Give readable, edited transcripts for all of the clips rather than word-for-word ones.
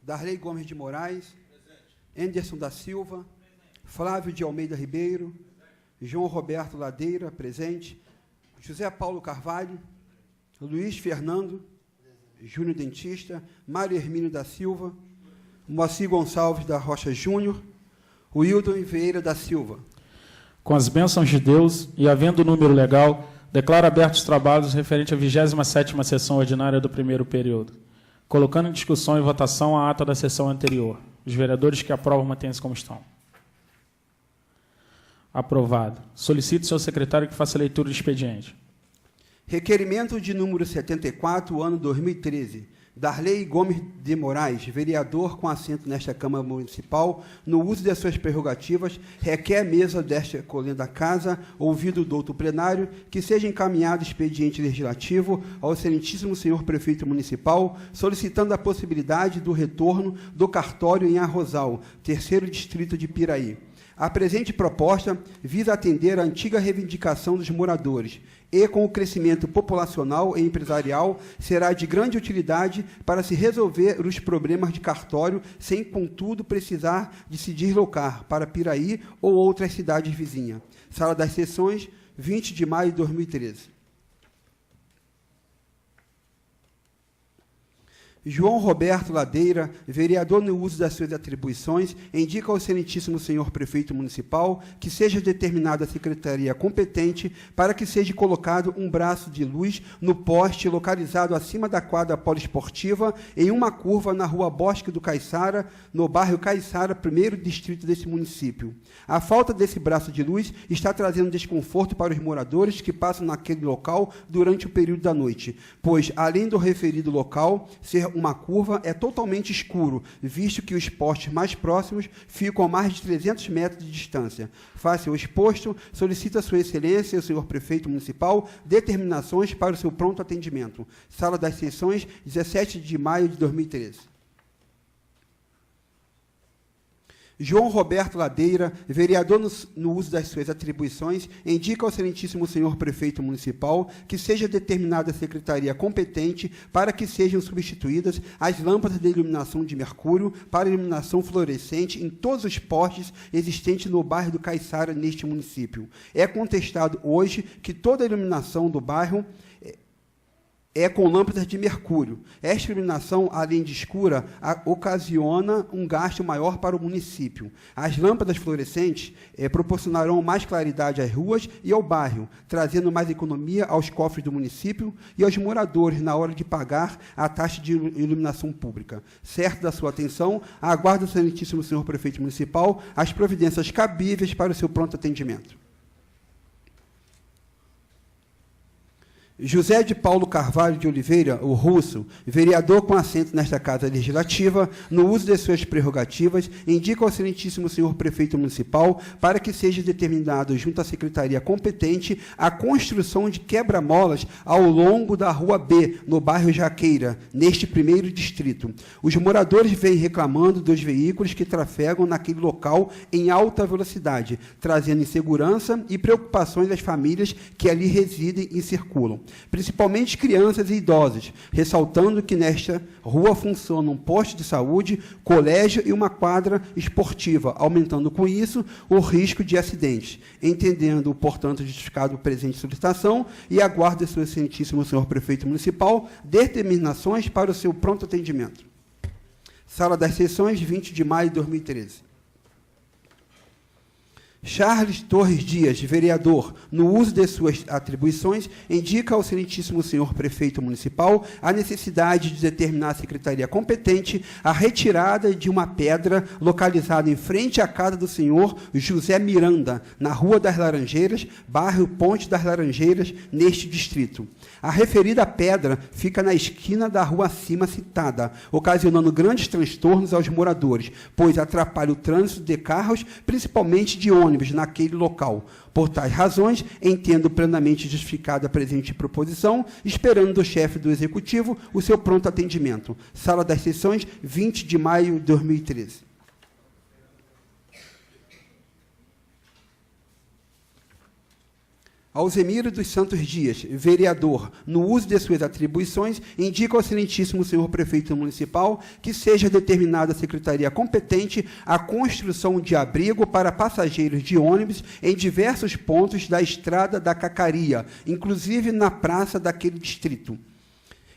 Darley Gomes de Moraes. Anderson da Silva. Flávio de Almeida Ribeiro. João Roberto Ladeira, presente. José Paulo Carvalho. Luiz Fernando. Júnior Dentista. Mário Hermínio da Silva. Moacir Gonçalves da Rocha Júnior. Wildon Vieira da Silva. Com as bênçãos de Deus e havendo o número legal, declaro abertos os trabalhos referente à 27ª sessão ordinária do primeiro período, colocando em discussão e votação a ata da sessão anterior. Os vereadores que aprovam mantêm-se como estão. Aprovado. Solicito ao senhor secretário que faça a leitura do expediente. Requerimento de número 74, ano 2013. Darley Gomes de Moraes, vereador com assento nesta Câmara Municipal, no uso de suas prerrogativas, requer à mesa desta colina da Casa, ouvido o douto plenário, que seja encaminhado expediente legislativo ao excelentíssimo senhor prefeito municipal, solicitando a possibilidade do retorno do cartório em Arrozal, 3º distrito de Piraí. A presente proposta visa atender à antiga reivindicação dos moradores e, com o crescimento populacional e empresarial, será de grande utilidade para se resolver os problemas de cartório, sem, contudo, precisar de se deslocar para Piraí ou outras cidades vizinhas. Sala das Sessões, 20 de maio de 2013. João Roberto Ladeira, vereador no uso das suas atribuições, indica ao excelentíssimo senhor prefeito municipal que seja determinada a secretaria competente para que seja colocado um braço de luz no poste localizado acima da quadra poliesportiva em uma curva na rua Bosque do Caiçara, no bairro Caiçara, 1º distrito desse município. A falta desse braço de luz está trazendo desconforto para os moradores que passam naquele local durante o período da noite, pois, além do referido local ser uma curva, é totalmente escuro, visto que os postes mais próximos ficam a mais de 300 metros de distância. Face ao exposto, solicita a sua excelência e o senhor prefeito municipal determinações para o seu pronto atendimento. Sala das Sessões, 17 de maio de 2013. João Roberto Ladeira, vereador no uso das suas atribuições, indica ao excelentíssimo senhor prefeito municipal que seja determinada a secretaria competente para que sejam substituídas as lâmpadas de iluminação de mercúrio para iluminação fluorescente em todos os postes existentes no bairro do Caiçara, neste município. É contestado hoje que toda a iluminação do bairro é com lâmpadas de mercúrio. Esta iluminação, além de escura, ocasiona um gasto maior para o município. As lâmpadas fluorescentes proporcionarão mais claridade às ruas e ao bairro, trazendo mais economia aos cofres do município e aos moradores na hora de pagar a taxa de iluminação pública. Certo da sua atenção, aguardo, excelentíssimo senhor prefeito municipal, as providências cabíveis para o seu pronto atendimento. José de Paulo Carvalho de Oliveira, o Russo, vereador com assento nesta Casa Legislativa, no uso de suas prerrogativas, indica ao excelentíssimo senhor prefeito municipal para que seja determinado junto à secretaria competente a construção de quebra-molas ao longo da Rua B, no bairro Jaqueira, neste 1º distrito. Os moradores vêm reclamando dos veículos que trafegam naquele local em alta velocidade, trazendo insegurança e preocupações às famílias que ali residem e circulam, principalmente crianças e idosos, ressaltando que nesta rua funciona um posto de saúde, colégio e uma quadra esportiva, aumentando com isso o risco de acidentes. Entendendo, portanto, justificado o presente solicitação e aguardo, seu excelentíssimo senhor prefeito municipal, determinações para o seu pronto atendimento. Sala das Sessões, 20 de maio de 2013. Charles Torres Dias, vereador, no uso de suas atribuições, indica ao excelentíssimo senhor prefeito municipal a necessidade de determinar a secretaria competente a retirada de uma pedra localizada em frente à casa do senhor José Miranda, na Rua das Laranjeiras, bairro Ponte das Laranjeiras, neste distrito. A referida pedra fica na esquina da rua acima citada, ocasionando grandes transtornos aos moradores, pois atrapalha o trânsito de carros, principalmente de ônibus, naquele local. Por tais razões, entendo plenamente justificada a presente proposição, esperando do chefe do Executivo o seu pronto atendimento. Sala das Sessões, 20 de maio de 2013. Alzemiro dos Santos Dias, vereador, no uso de suas atribuições, indica ao excelentíssimo senhor prefeito municipal que seja determinada a secretaria competente a construção de abrigo para passageiros de ônibus em diversos pontos da estrada da Cacaria, inclusive na praça daquele distrito.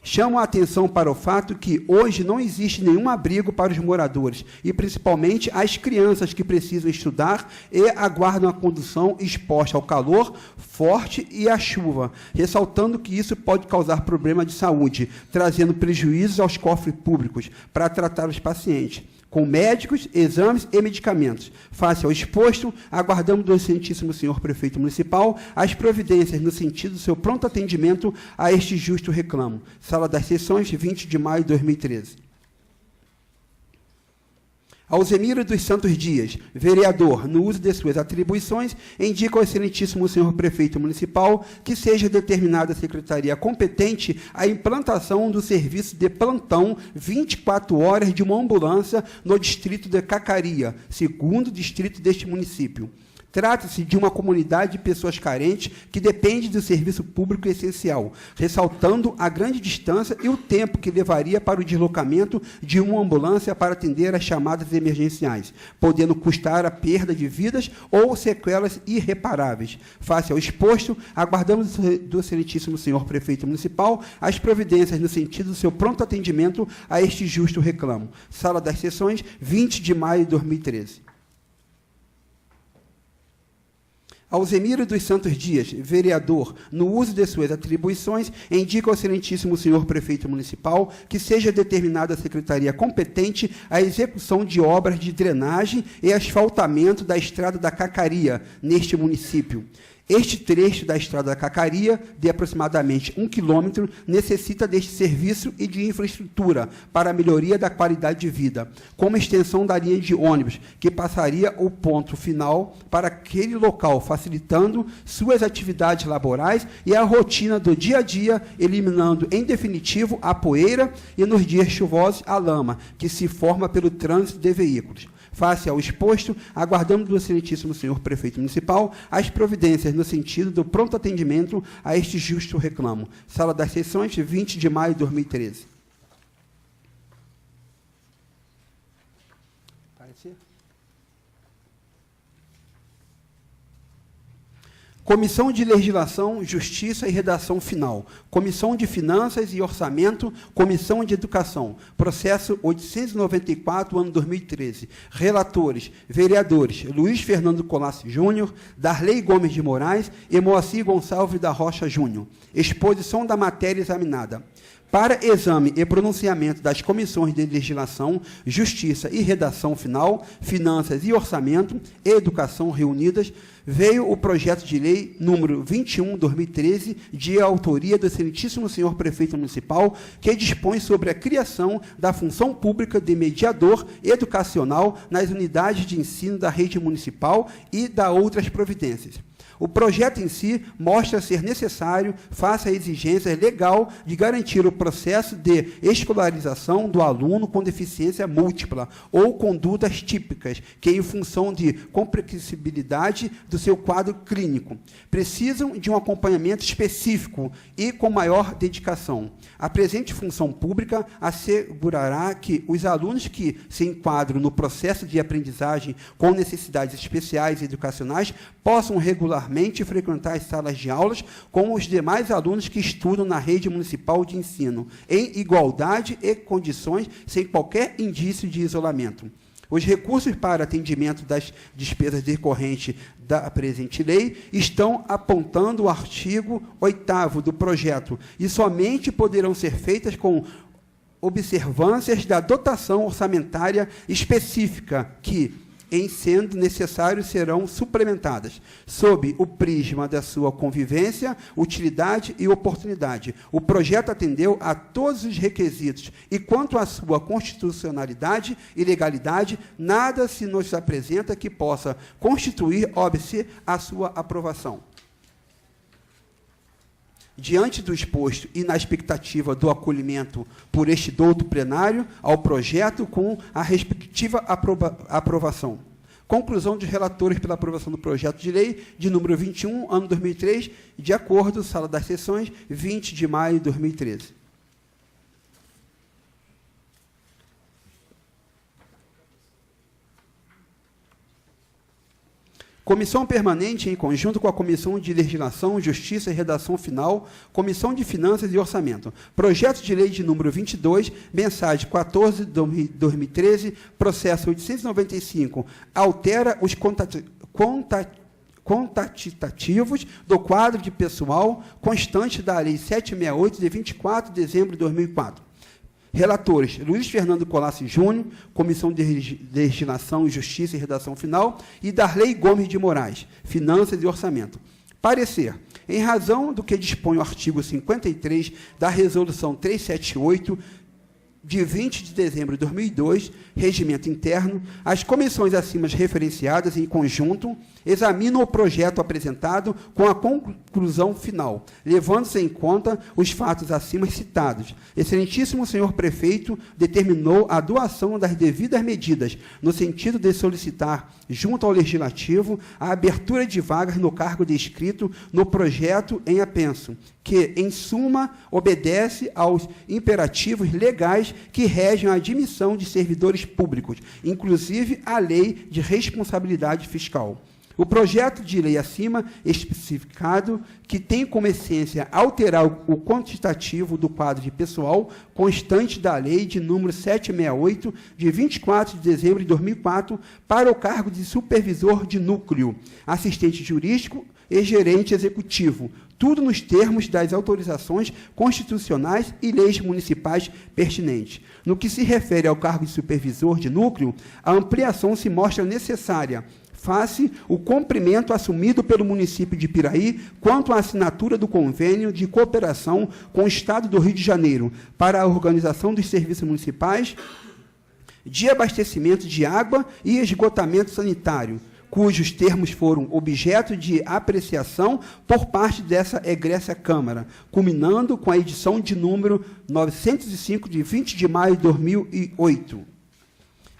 Chamo a atenção para o fato que hoje não existe nenhum abrigo para os moradores, e principalmente as crianças que precisam estudar e aguardam a condução exposta ao calor forte e à chuva, ressaltando que isso pode causar problema de saúde, trazendo prejuízos aos cofres públicos para tratar os pacientes, com médicos, exames e medicamentos. Face ao exposto, aguardamos do excelentíssimo senhor prefeito municipal as providências no sentido do seu pronto atendimento a este justo reclamo. Sala das Sessões, 20 de maio de 2013. Alzemiro dos Santos Dias, vereador, no uso de suas atribuições, indica ao excelentíssimo senhor prefeito municipal que seja determinada a secretaria competente a implantação do serviço de plantão 24 horas de uma ambulância no distrito de Cacaria, segundo distrito deste município. Trata-se de uma comunidade de pessoas carentes que depende do serviço público essencial, ressaltando a grande distância e o tempo que levaria para o deslocamento de uma ambulância para atender às chamadas emergenciais, podendo custar a perda de vidas ou sequelas irreparáveis. Face ao exposto, aguardamos do excelentíssimo senhor prefeito municipal as providências no sentido do seu pronto atendimento a este justo reclamo. Sala das Sessões, 20 de maio de 2013. Alzemiro dos Santos Dias, vereador, no uso de suas atribuições, indica ao excelentíssimo senhor prefeito municipal que seja determinada a secretaria competente a execução de obras de drenagem e asfaltamento da estrada da Cacaria, neste município. Este trecho da estrada da Cacaria, de aproximadamente 1 quilômetro, necessita deste serviço e de infraestrutura para a melhoria da qualidade de vida, como extensão da linha de ônibus, que passaria o ponto final para aquele local, facilitando suas atividades laborais e a rotina do dia a dia, eliminando, em definitivo, a poeira e, nos dias chuvosos, a lama, que se forma pelo trânsito de veículos. Face ao exposto, aguardamos do excelentíssimo senhor prefeito municipal as providências no sentido do pronto atendimento a este justo reclamo. Sala das Sessões, 20 de maio de 2013. Parecer? Comissão de Legislação, Justiça e Redação Final. Comissão de Finanças e Orçamento. Comissão de Educação. Processo 894, ano 2013. Relatores, vereadores, Luiz Fernando Colassi Júnior, Darley Gomes de Moraes e Moacir Gonçalves da Rocha Júnior. Exposição da matéria examinada. Para exame e pronunciamento das comissões de legislação, justiça e redação final, finanças e orçamento e educação reunidas, veio o projeto de lei número 21/2013, de autoria do excelentíssimo senhor prefeito municipal, que dispõe sobre a criação da função pública de mediador educacional nas unidades de ensino da rede municipal e da outras providências. O projeto em si mostra ser necessário, face à exigência legal de garantir o processo de escolarização do aluno com deficiência múltipla ou condutas típicas, que, em função de complexibilidade do seu quadro clínico, precisam de um acompanhamento específico e com maior dedicação. A presente função pública assegurará que os alunos que se enquadram no processo de aprendizagem com necessidades especiais e educacionais possam regularmente frequentar as salas de aulas com os demais alunos que estudam na rede municipal de ensino, em igualdade e condições, sem qualquer indício de isolamento. Os recursos para atendimento das despesas decorrentes da presente lei estão apontando o artigo 8º do projeto e somente poderão ser feitas com observâncias da dotação orçamentária específica que, em sendo necessário, serão suplementadas, sob o prisma da sua convivência, utilidade e oportunidade. O projeto atendeu a todos os requisitos e, quanto à sua constitucionalidade e legalidade, nada se nos apresenta que possa constituir óbice à sua aprovação. Diante do exposto e na expectativa do acolhimento por este douto plenário ao projeto com a respectiva aprovação, Conclusão dos relatores pela aprovação do projeto de lei de número 21, ano 2003, de acordo, sala das sessões, 20 de maio de 2013. Comissão permanente, em conjunto com a Comissão de Legislação, Justiça e Redação Final, Comissão de Finanças e Orçamento. Projeto de lei de número 22, mensagem 14 de 2013, processo 895, altera os quantitativos do quadro de pessoal constante da Lei 768, de 24 de dezembro de 2004. Relatores: Luiz Fernando Colassi Júnior, Comissão de Legislação, Justiça e Redação Final, e Darley Gomes de Moraes, Finanças e Orçamento. Parecer: em razão do que dispõe o artigo 53 da Resolução 378, de 20 de dezembro de 2002, Regimento Interno, as comissões acima referenciadas, em conjunto, examinam o projeto apresentado com a conclusão final, levando-se em conta os fatos acima citados. Excelentíssimo senhor prefeito determinou a doação das devidas medidas, no sentido de solicitar, junto ao Legislativo, a abertura de vagas no cargo descrito no projeto em apenso, que, em suma, obedece aos imperativos legais que regem a admissão de servidores públicos, inclusive a Lei de Responsabilidade Fiscal. O projeto de lei acima especificado, que tem como essência alterar o quantitativo do quadro de pessoal constante da lei de número 768, de 24 de dezembro de 2004, para o cargo de supervisor de núcleo, assistente jurídico e gerente executivo, tudo nos termos das autorizações constitucionais e leis municipais pertinentes. No que se refere ao cargo de supervisor de núcleo, a ampliação se mostra necessária, face o cumprimento assumido pelo município de Piraí quanto à assinatura do convênio de cooperação com o Estado do Rio de Janeiro para a organização dos serviços municipais de abastecimento de água e esgotamento sanitário, cujos termos foram objeto de apreciação por parte dessa egressa Câmara, culminando com a edição de número 905, de 20 de maio de 2008.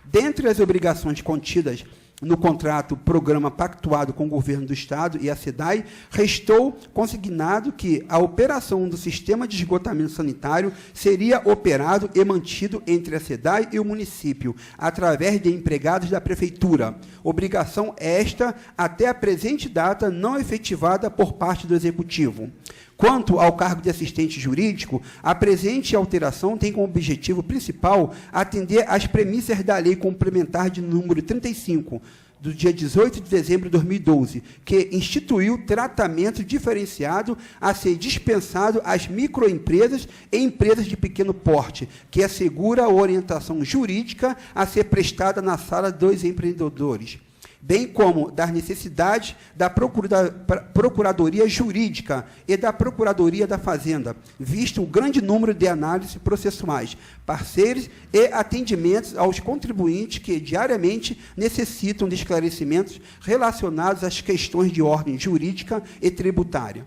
Dentre as obrigações contidas no contrato programa pactuado com o governo do Estado e a SEDAI, restou consignado que a operação do sistema de esgotamento sanitário seria operado e mantido entre a SEDAI e o município, através de empregados da Prefeitura. Obrigação esta, até a presente data, não efetivada por parte do Executivo. Quanto ao cargo de assistente jurídico, a presente alteração tem como objetivo principal atender às premissas da Lei Complementar de número 35, do dia 18 de dezembro de 2012, que instituiu tratamento diferenciado a ser dispensado às microempresas e empresas de pequeno porte, que assegura a orientação jurídica a ser prestada na sala dos empreendedores, bem como das necessidades da Procuradoria Jurídica e da Procuradoria da Fazenda, visto o grande número de análises processuais, parceiros e atendimentos aos contribuintes que diariamente necessitam de esclarecimentos relacionados às questões de ordem jurídica e tributária.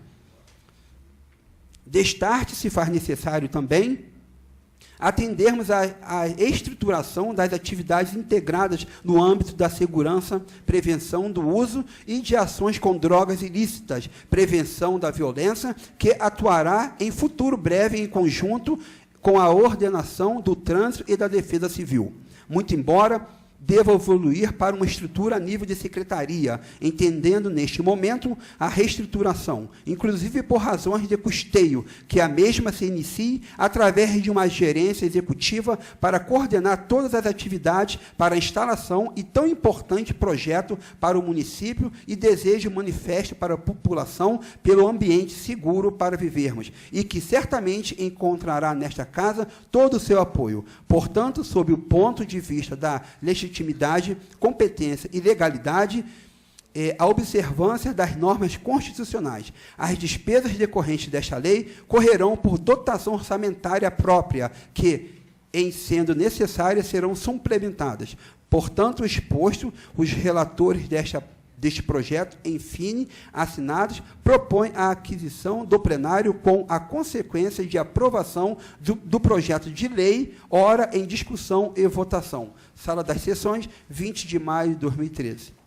Destarte se faz necessário também atendermos à estruturação das atividades integradas no âmbito da segurança, prevenção do uso e de ações com drogas ilícitas, prevenção da violência, que atuará em futuro breve em conjunto com a ordenação do trânsito e da defesa civil. Muito embora deva evoluir para uma estrutura a nível de secretaria, entendendo, neste momento, a reestruturação, inclusive por razões de custeio, que a mesma se inicie através de uma gerência executiva para coordenar todas as atividades para a instalação e tão importante projeto para o município e desejo manifesto para a população pelo ambiente seguro para vivermos, e que certamente encontrará nesta casa todo o seu apoio. Portanto, sob o ponto de vista da legitimidade, competência e legalidade, a observância das normas constitucionais. As despesas decorrentes desta lei correrão por dotação orçamentária própria, que, em sendo necessárias, serão suplementadas. Portanto, exposto, os relatores desta deste projeto, em fine, assinados, propõe a aquisição do plenário com a consequência de aprovação do projeto de lei, ora em discussão e votação. Sala das Sessões, 20 de maio de 2013.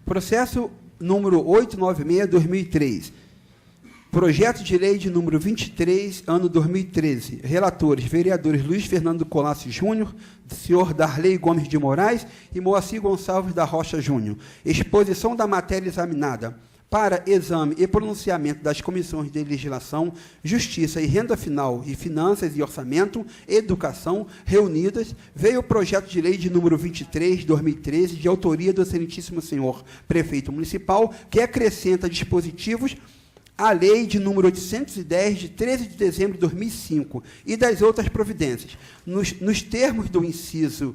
Processo número 896/2003. Projeto de lei de número 23, ano 2013. Relatores, vereadores Luiz Fernando Colasso Júnior, senhor Darley Gomes de Moraes e Moacir Gonçalves da Rocha Júnior. Exposição da matéria examinada. Para exame e pronunciamento das comissões de legislação, justiça e renda final e finanças e orçamento, educação, reunidas, veio o projeto de lei de número 23, 2013, de autoria do excelentíssimo senhor prefeito municipal, que acrescenta dispositivos à lei de número 810, de 13 de dezembro de 2005, e das outras providências, nos termos do inciso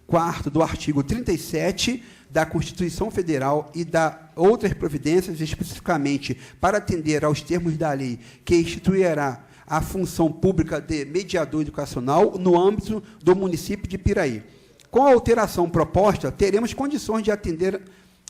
4º do artigo 37 da Constituição Federal e da outras providências, especificamente para atender aos termos da lei que instituirá a função pública de mediador educacional no âmbito do município de Piraí. Com a alteração proposta, teremos condições de atender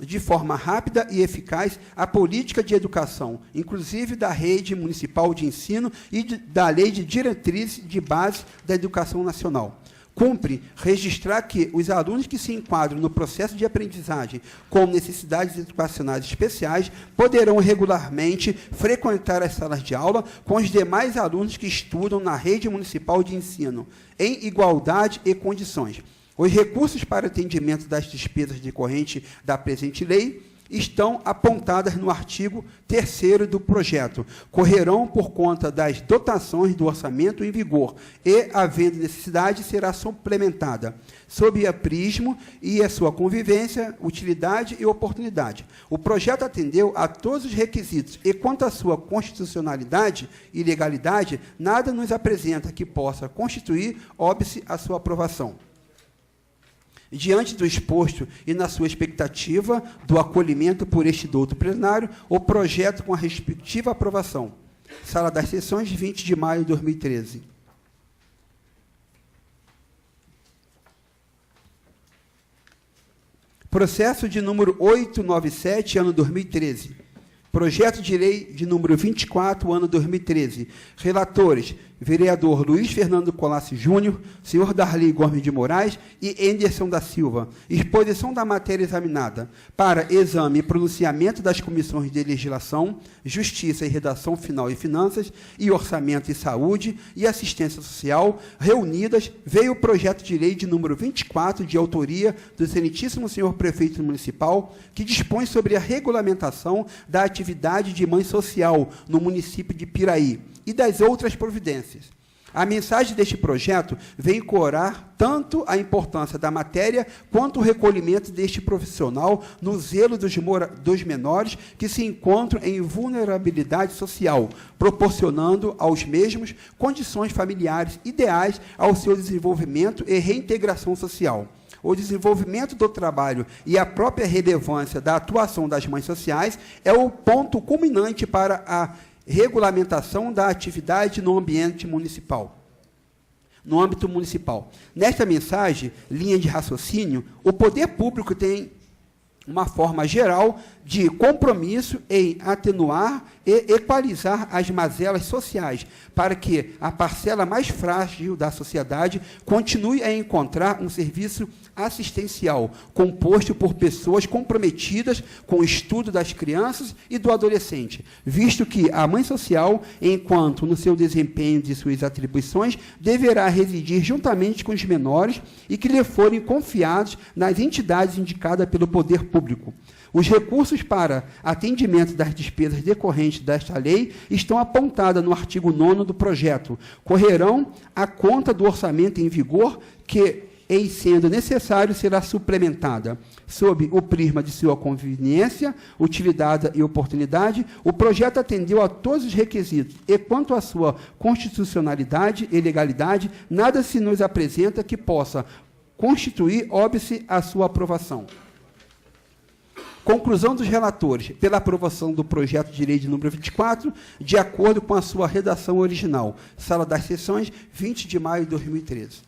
de forma rápida e eficaz a política de educação, inclusive da rede municipal de ensino e da lei de diretrizes de base da educação nacional. Cumpre registrar que os alunos que se enquadram no processo de aprendizagem com necessidades educacionais especiais poderão regularmente frequentar as salas de aula com os demais alunos que estudam na rede municipal de ensino, em igualdade e condições. Os recursos para atendimento das despesas decorrentes da presente lei estão apontadas no artigo 3º do projeto. Correrão por conta das dotações do orçamento em vigor e, havendo necessidade, será suplementada, sob a prisma e a sua convivência, utilidade e oportunidade. O projeto atendeu a todos os requisitos e, quanto à sua constitucionalidade e legalidade, nada nos apresenta que possa constituir óbice à sua aprovação. Diante do exposto e na sua expectativa do acolhimento por este douto plenário, o projeto com a respectiva aprovação. Sala das Sessões, 20 de maio de 2013. Processo de número 897, ano 2013. Projeto de lei de número 24, ano 2013. Relatores, vereador Luiz Fernando Colasso Júnior, senhor Darley Gomes de Moraes e Enderson da Silva. Exposição da matéria examinada. Para exame e pronunciamento das comissões de legislação, justiça e redação final e finanças, e orçamento e saúde e assistência social, reunidas, veio o projeto de lei de número 24, de autoria do excelentíssimo senhor prefeito municipal, que dispõe sobre a regulamentação da atividade de mãe social no município de Piraí e das outras providências. A mensagem deste projeto vem corar tanto a importância da matéria quanto o recolhimento deste profissional no zelo dos menores que se encontram em vulnerabilidade social, proporcionando aos mesmos condições familiares ideais ao seu desenvolvimento e reintegração social. O desenvolvimento do trabalho e a própria relevância da atuação das mães sociais é o ponto culminante para a regulamentação da atividade no ambiente municipal. No âmbito municipal. Nesta mensagem, linha de raciocínio, o poder público tem uma forma geral de compromisso em atenuar e equalizar as mazelas sociais, para que a parcela mais frágil da sociedade continue a encontrar um serviço assistencial, composto por pessoas comprometidas com o estudo das crianças e do adolescente, visto que a mãe social, enquanto no seu desempenho de suas atribuições, deverá residir juntamente com os menores e que lhe forem confiados nas entidades indicadas pelo poder público. Os recursos para atendimento das despesas decorrentes desta lei estão apontados no artigo 9º do projeto. Correrão à conta do orçamento em vigor que, em sendo necessário, será suplementada. Sob o prisma de sua conveniência, utilidade e oportunidade, o projeto atendeu a todos os requisitos e, quanto à sua constitucionalidade e legalidade, nada se nos apresenta que possa constituir óbice à sua aprovação. Conclusão dos relatores pela aprovação do projeto de lei de número 24, de acordo com a sua redação original. Sala das Sessões, 20 de maio de 2013.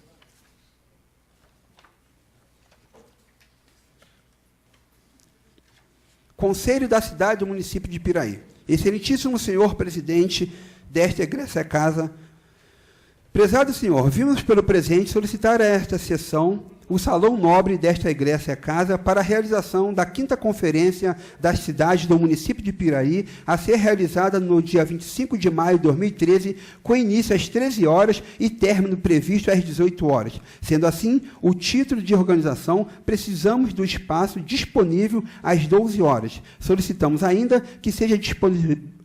Conselho da Cidade do Município de Piraí. Excelentíssimo senhor presidente desta egréssa casa, prezado senhor, vimos pelo presente solicitar a esta sessão o Salão Nobre desta egréssa casa para a realização da 5ª Conferência das Cidades do Município de Piraí, a ser realizada no dia 25 de maio de 2013, com início às 13 horas e término previsto às 18 horas. Sendo assim, o título de organização, precisamos do espaço disponível às 12 horas. Solicitamos ainda que seja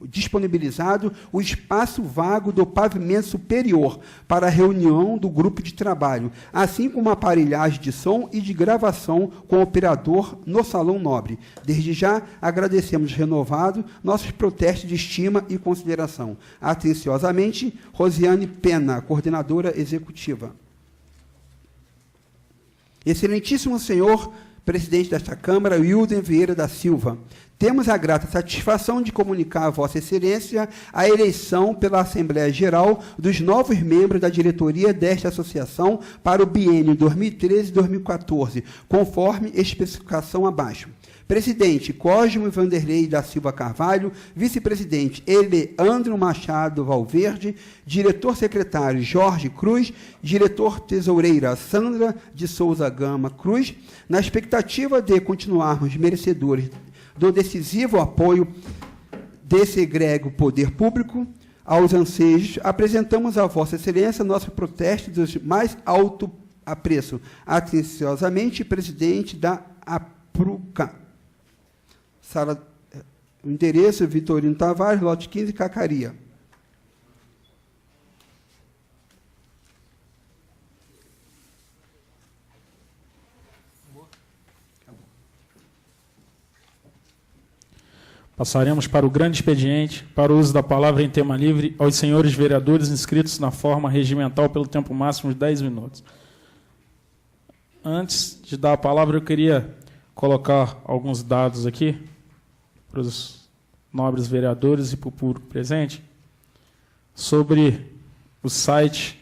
disponibilizado o espaço vago do pavimento superior para a reunião do grupo de trabalho, assim como a aparelhagem de som e de gravação com o operador no Salão Nobre. Desde já, agradecemos renovado nossos protestos de estima e consideração. Atenciosamente, Rosiane Pena, coordenadora executiva. Excelentíssimo senhor presidente desta Câmara, Wilden Vieira da Silva, temos a grata satisfação de comunicar a Vossa Excelência a eleição pela Assembleia Geral dos novos membros da diretoria desta associação para o biênio 2013-2014, conforme especificação abaixo. Presidente, Cosmo Vanderlei da Silva Carvalho. Vice-presidente, Eleandro Machado Valverde. Diretor-secretário, Jorge Cruz. Diretor-tesoureira, Sandra de Souza Gama Cruz. Na expectativa de continuarmos merecedores do decisivo apoio desse egrégio poder público aos anseios, apresentamos a Vossa Excelência nosso protesto dos mais alto apreço. Atenciosamente, presidente da APRUCA. Sala, o endereço, Vitorino Tavares, lote 15, Cacaria. Passaremos para o grande expediente, para o uso da palavra em tema livre, aos senhores vereadores inscritos na forma regimental pelo tempo máximo de 10 minutos. Antes de dar a palavra, eu queria colocar alguns dados aqui para os nobres vereadores e para o público presente sobre o site,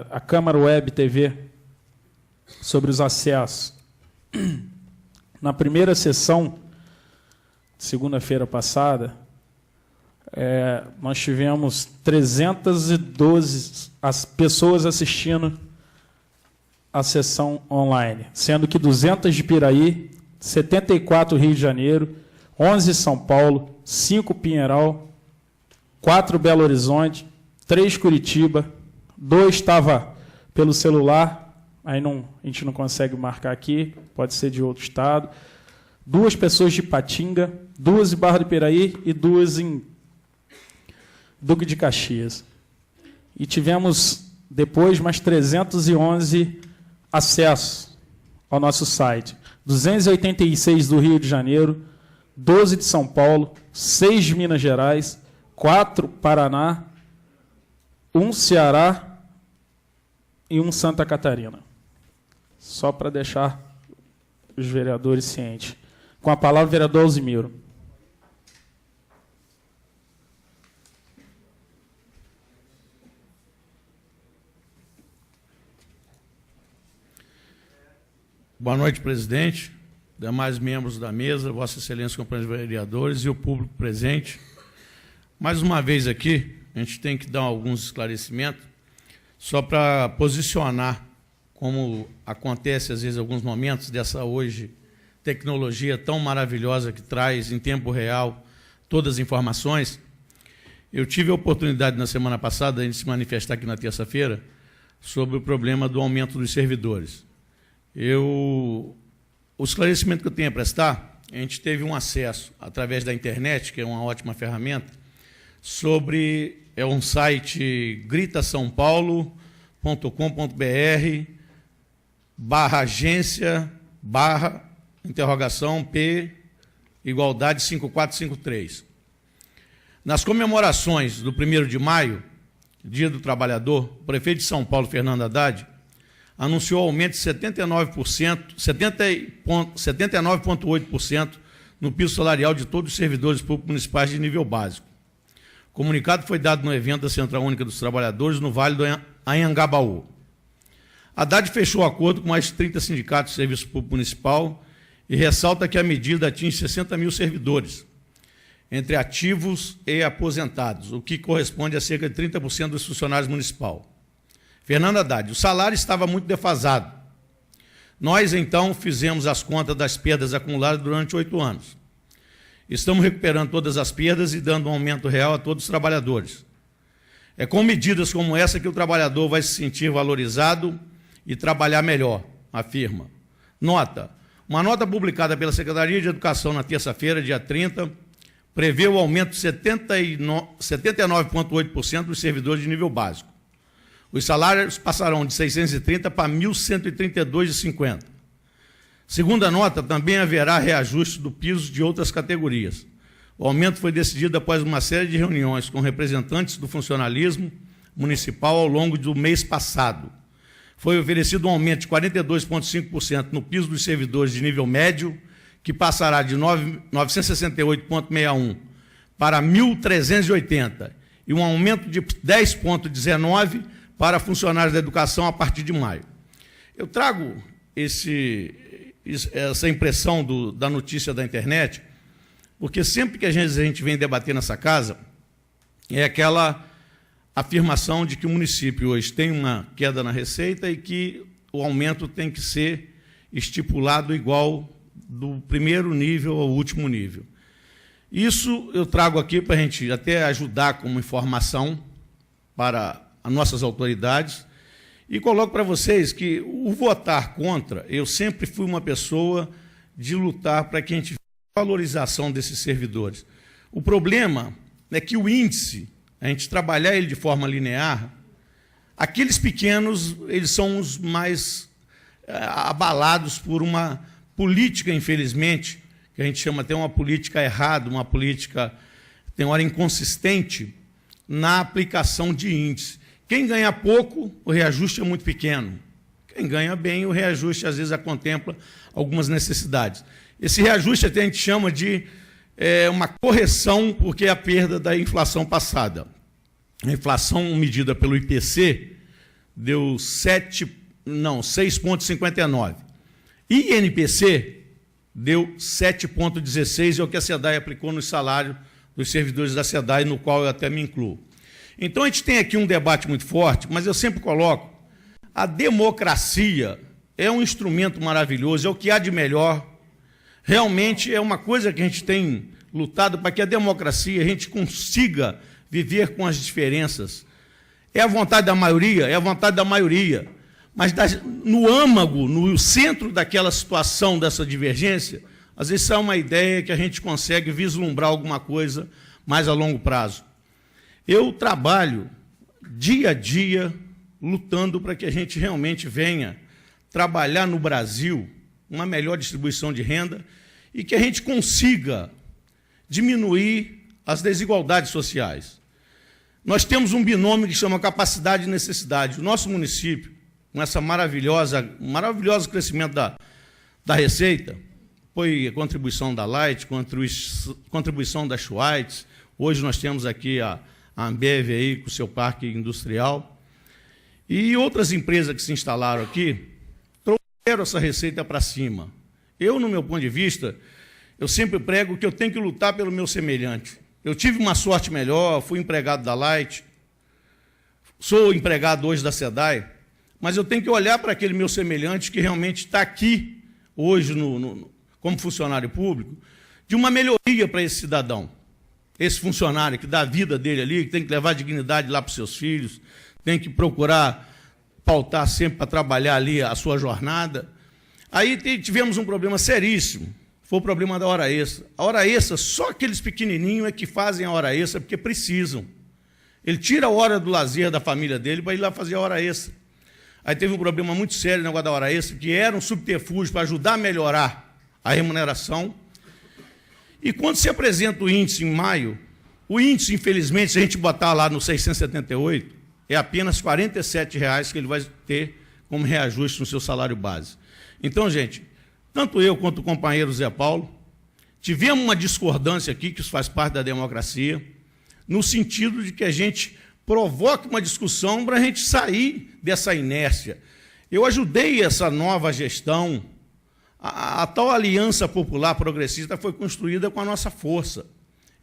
a Câmara Web TV, sobre os acessos. Na primeira sessão, segunda-feira passada, nós tivemos 312 pessoas assistindo a sessão online, sendo que 200 de Piraí, 74 Rio de Janeiro, 11 São Paulo, 5 Pinheiral, 4 Belo Horizonte, 3 Curitiba, 2 estava pelo celular, aí a gente não consegue marcar aqui, pode ser de outro estado, 2 pessoas de Patinga, 2 em Barra do Piraí e 2 em Duque de Caxias. E tivemos, depois, mais 311 acessos ao nosso site. 286 do Rio de Janeiro, 12 de São Paulo, 6 de Minas Gerais, 4 Paraná, 1 Ceará e 1 Santa Catarina. Só para deixar os vereadores cientes. Com a palavra, o vereador Alzimiro. Boa noite, presidente, demais membros da mesa, Vossa Excelência, companheiros vereadores e o público presente. Mais uma vez aqui, a gente tem que dar alguns esclarecimentos, só para posicionar, como acontece às vezes em alguns momentos dessa hoje, tecnologia tão maravilhosa que traz em tempo real todas as informações. Eu tive a oportunidade na semana passada de se manifestar aqui na terça-feira sobre o problema do aumento dos servidores. O esclarecimento que eu tenho a prestar, a gente teve um acesso através da internet, que é uma ótima ferramenta, sobre um site gritasaopaulo.com.br/agência/P igualdade 5453. Nas comemorações do 1º de maio, Dia do Trabalhador, o prefeito de São Paulo, Fernando Haddad, anunciou aumento de 79,8% no piso salarial de todos os servidores públicos municipais de nível básico. O comunicado foi dado no evento da Central Única dos Trabalhadores, no Vale do Anhangabaú. A Haddad fechou o acordo com mais de 30 sindicatos de serviço público municipal e ressalta que a medida atinge 60 mil servidores, entre ativos e aposentados, o que corresponde a cerca de 30% dos funcionários municipais. Fernando Haddad, o salário estava muito defasado. Nós, então, fizemos as contas das perdas acumuladas durante 8 anos. Estamos recuperando todas as perdas e dando um aumento real a todos os trabalhadores. É com medidas como essa que o trabalhador vai se sentir valorizado e trabalhar melhor, afirma. Nota. Uma nota publicada pela Secretaria de Educação na terça-feira, dia 30, prevê o aumento de 79,8% dos servidores de nível básico. Os salários passarão de 630 para 1.132,50. Segundo a nota, também haverá reajuste do piso de outras categorias. O aumento foi decidido após uma série de reuniões com representantes do funcionalismo municipal ao longo do mês passado. Foi oferecido um aumento de 42,5% no piso dos servidores de nível médio, que passará de 968,61 para 1.380, e um aumento de 10,19 para funcionários da educação a partir de maio. Eu trago essa impressão da notícia da internet, porque sempre que a gente vem debater nessa casa, é aquela afirmação de que o município hoje tem uma queda na receita e que o aumento tem que ser estipulado igual do primeiro nível ao último nível. Isso eu trago aqui para a gente até ajudar como informação para as nossas autoridades, e coloco para vocês que o votar contra, eu sempre fui uma pessoa de lutar para que a gente valorização desses servidores. O problema é que o índice, a gente trabalhar ele de forma linear, aqueles pequenos, eles são os mais abalados por uma política, infelizmente, que a gente chama até uma política errada, uma política, tem hora, inconsistente na aplicação de índice. Quem ganha pouco, o reajuste é muito pequeno. Quem ganha bem, o reajuste, às vezes, contempla algumas necessidades. Esse reajuste até a gente chama de uma correção, porque é a perda da inflação passada. A inflação medida pelo IPC deu 6,59. E INPC deu 7,16, é o que a SEDAI aplicou no salário dos servidores da SEDAI, no qual eu até me incluo. Então, a gente tem aqui um debate muito forte, mas eu sempre coloco, a democracia é um instrumento maravilhoso, é o que há de melhor. Realmente é uma coisa que a gente tem lutado para que a democracia, a gente consiga viver com as diferenças. É a vontade da maioria? É a vontade da maioria. Mas no âmago, no centro daquela situação, dessa divergência, às vezes é uma ideia que a gente consegue vislumbrar alguma coisa mais a longo prazo. Eu trabalho dia a dia lutando para que a gente realmente venha trabalhar no Brasil uma melhor distribuição de renda e que a gente consiga diminuir as desigualdades sociais. Nós temos um binômio que chama capacidade e necessidade. O nosso município, com essa maravilhoso crescimento da receita, foi a contribuição da Light, contribuição da Schweitz. Hoje nós temos aqui a Ambev aí com o seu parque industrial. E outras empresas que se instalaram aqui trouxeram essa receita para cima. Eu, no meu ponto de vista, eu sempre prego que eu tenho que lutar pelo meu semelhante. Eu tive uma sorte melhor, fui empregado da Light, sou empregado hoje da SEDAI, mas eu tenho que olhar para aquele meu semelhante que realmente está aqui hoje como funcionário público, de uma melhoria para esse cidadão, esse funcionário que dá a vida dele ali, que tem que levar dignidade lá para os seus filhos, tem que procurar pautar sempre para trabalhar ali a sua jornada. Aí tivemos um problema seríssimo, foi o problema da hora extra. A hora extra, só aqueles pequenininhos é que fazem a hora extra porque precisam. Ele tira a hora do lazer da família dele para ir lá fazer a hora extra. Aí teve um problema muito sério no negócio da hora extra, que era um subterfúgio para ajudar a melhorar a remuneração. E quando se apresenta o índice em maio, o índice, infelizmente, se a gente botar lá no 678, é apenas R$ 47,00 que ele vai ter como reajuste no seu salário base. Então, gente, tanto eu quanto o companheiro Zé Paulo, tivemos uma discordância aqui, que isso faz parte da democracia, no sentido de que a gente provoque uma discussão para a gente sair dessa inércia. Eu ajudei essa nova gestão, a tal aliança popular progressista foi construída com a nossa força,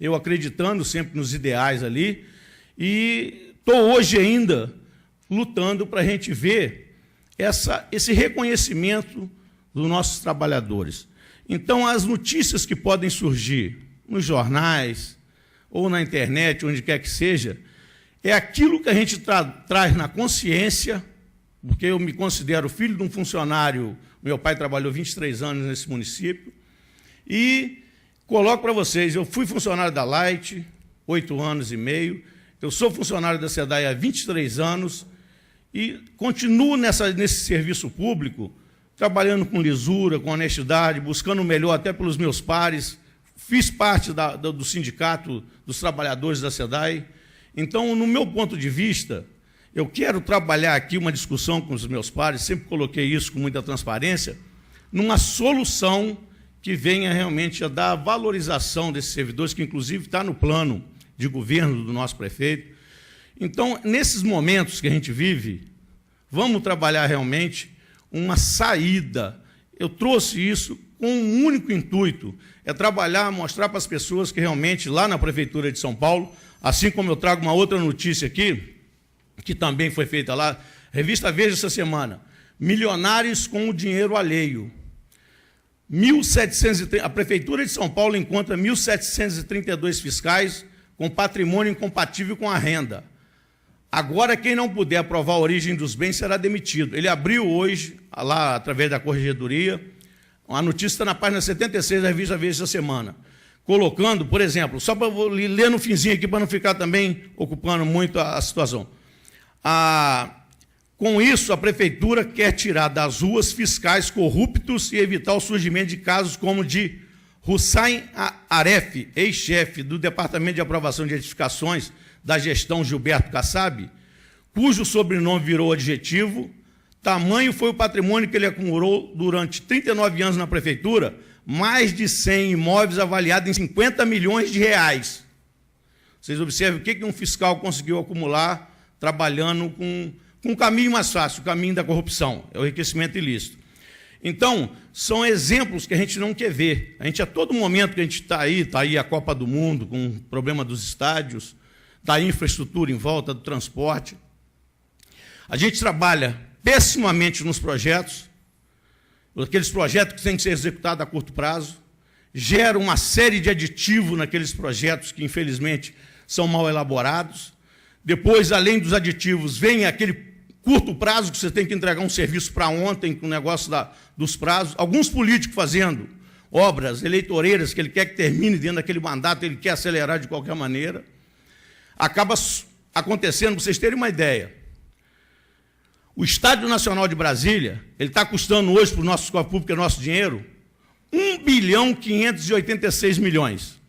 eu acreditando sempre nos ideais ali, e estou hoje ainda lutando para a gente ver esse reconhecimento dos nossos trabalhadores. Então, as notícias que podem surgir nos jornais ou na internet, onde quer que seja, é aquilo que a gente traz na consciência, porque eu me considero filho de um funcionário, meu pai trabalhou 23 anos nesse município, e coloco para vocês, eu fui funcionário da Light, 8 anos e meio, eu sou funcionário da SEDAI há 23 anos, e continuo nesse serviço público, trabalhando com lisura, com honestidade, buscando o melhor até pelos meus pares, fiz parte do sindicato dos trabalhadores da SEDAI. Então, no meu ponto de vista, eu quero trabalhar aqui uma discussão com os meus pares, sempre coloquei isso com muita transparência, numa solução que venha realmente a dar a valorização desses servidores, que inclusive está no plano de governo do nosso prefeito. Então, nesses momentos que a gente vive, vamos trabalhar realmente uma saída. Eu trouxe isso com um único intuito, é trabalhar, mostrar para as pessoas que realmente, lá na Prefeitura de São Paulo, assim como eu trago uma outra notícia aqui, que também foi feita lá, revista Veja essa semana, milionários com o dinheiro alheio. 1.730, a Prefeitura de São Paulo encontra 1.732 fiscais com patrimônio incompatível com a renda. Agora, quem não puder provar a origem dos bens será demitido. Ele abriu hoje, lá através da Corregedoria, a notícia está na página 76 da revista Veja essa semana, colocando, por exemplo, só para ler no finzinho aqui, para não ficar também ocupando muito a situação. Com isso, a Prefeitura quer tirar das ruas fiscais corruptos e evitar o surgimento de casos como de Hussain Aref, ex-chefe do Departamento de Aprovação de Edificações da gestão Gilberto Kassab, cujo sobrenome virou adjetivo. Tamanho foi o patrimônio que ele acumulou durante 39 anos na Prefeitura, mais de 100 imóveis avaliados em 50 milhões de reais. Vocês observem o que um fiscal conseguiu acumular trabalhando com um caminho mais fácil, o caminho da corrupção, é o enriquecimento ilícito. Então, são exemplos que a gente não quer ver. A gente, a todo momento que a gente está aí a Copa do Mundo, com o problema dos estádios, da infraestrutura em volta, do transporte. A gente trabalha pessimamente nos projetos, aqueles projetos que têm que ser executados a curto prazo, gera uma série de aditivos naqueles projetos que, infelizmente, são mal elaborados. Depois, além dos aditivos, vem aquele curto prazo que você tem que entregar um serviço para ontem, com o negócio dos prazos. Alguns políticos fazendo obras eleitoreiras que ele quer que termine dentro daquele mandato, ele quer acelerar de qualquer maneira. Acaba acontecendo, para vocês terem uma ideia, o Estádio Nacional de Brasília, ele está custando hoje para o nosso escola pública, nosso dinheiro, 1.586 milhões,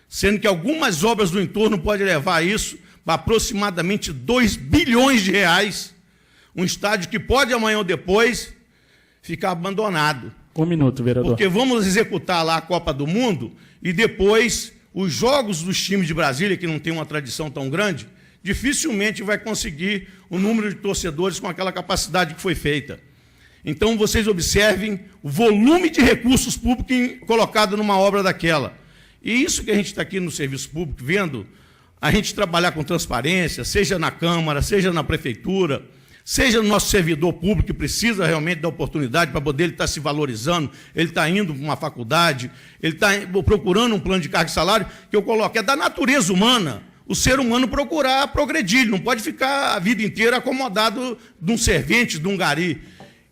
sendo que algumas obras do entorno podem levar isso para aproximadamente 2 bilhões de reais, um estádio que pode amanhã ou depois ficar abandonado. Um minuto, vereador. Porque vamos executar lá a Copa do Mundo e depois os jogos dos times de Brasília, que não tem uma tradição tão grande, dificilmente vai conseguir o número de torcedores com aquela capacidade que foi feita. Então, vocês observem o volume de recursos públicos colocado numa obra daquela. E isso que a gente está aqui no serviço público, vendo a gente trabalhar com transparência, seja na Câmara, seja na Prefeitura, seja no nosso servidor público, que precisa realmente da oportunidade para poder ele estar se valorizando, ele está indo para uma faculdade, ele está procurando um plano de cargo e salário, que eu coloco, é da natureza humana, o ser humano procurar progredir, ele não pode ficar a vida inteira acomodado de um servente, de um gari.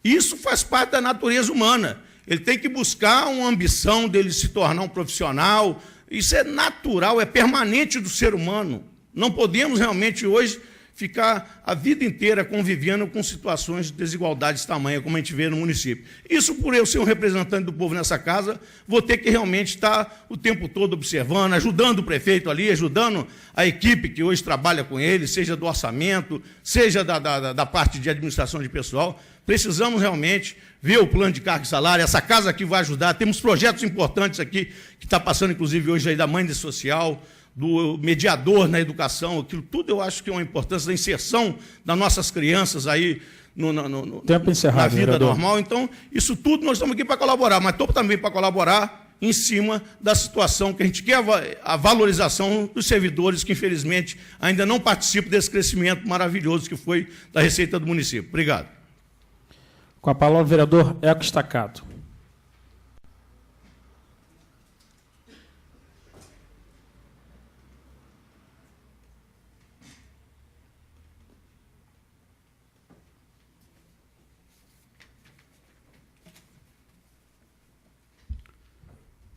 Isso faz parte da natureza humana. Ele tem que buscar uma ambição dele se tornar um profissional. Isso é natural, é permanente do ser humano. Não podemos realmente hoje ficar a vida inteira convivendo com situações de desigualdades tamanha, como a gente vê no município. Isso, por eu ser um representante do povo nessa casa, vou ter que realmente estar o tempo todo observando, ajudando o prefeito ali, ajudando a equipe que hoje trabalha com ele, seja do orçamento, seja da parte de administração de pessoal. Precisamos realmente ver o plano de carga e salário, essa casa aqui vai ajudar, temos projetos importantes aqui, que está passando, inclusive, hoje aí da mãe social, do mediador na educação, aquilo tudo eu acho que é uma importância da inserção das nossas crianças aí Tempo encerrado, na vida vereador. normal. Então, isso tudo nós estamos aqui para colaborar, mas estou também para colaborar em cima da situação que a gente quer, a valorização dos servidores que, infelizmente, ainda não participam desse crescimento maravilhoso que foi da receita do município. Obrigado. Com a palavra, o vereador Eco Staccato.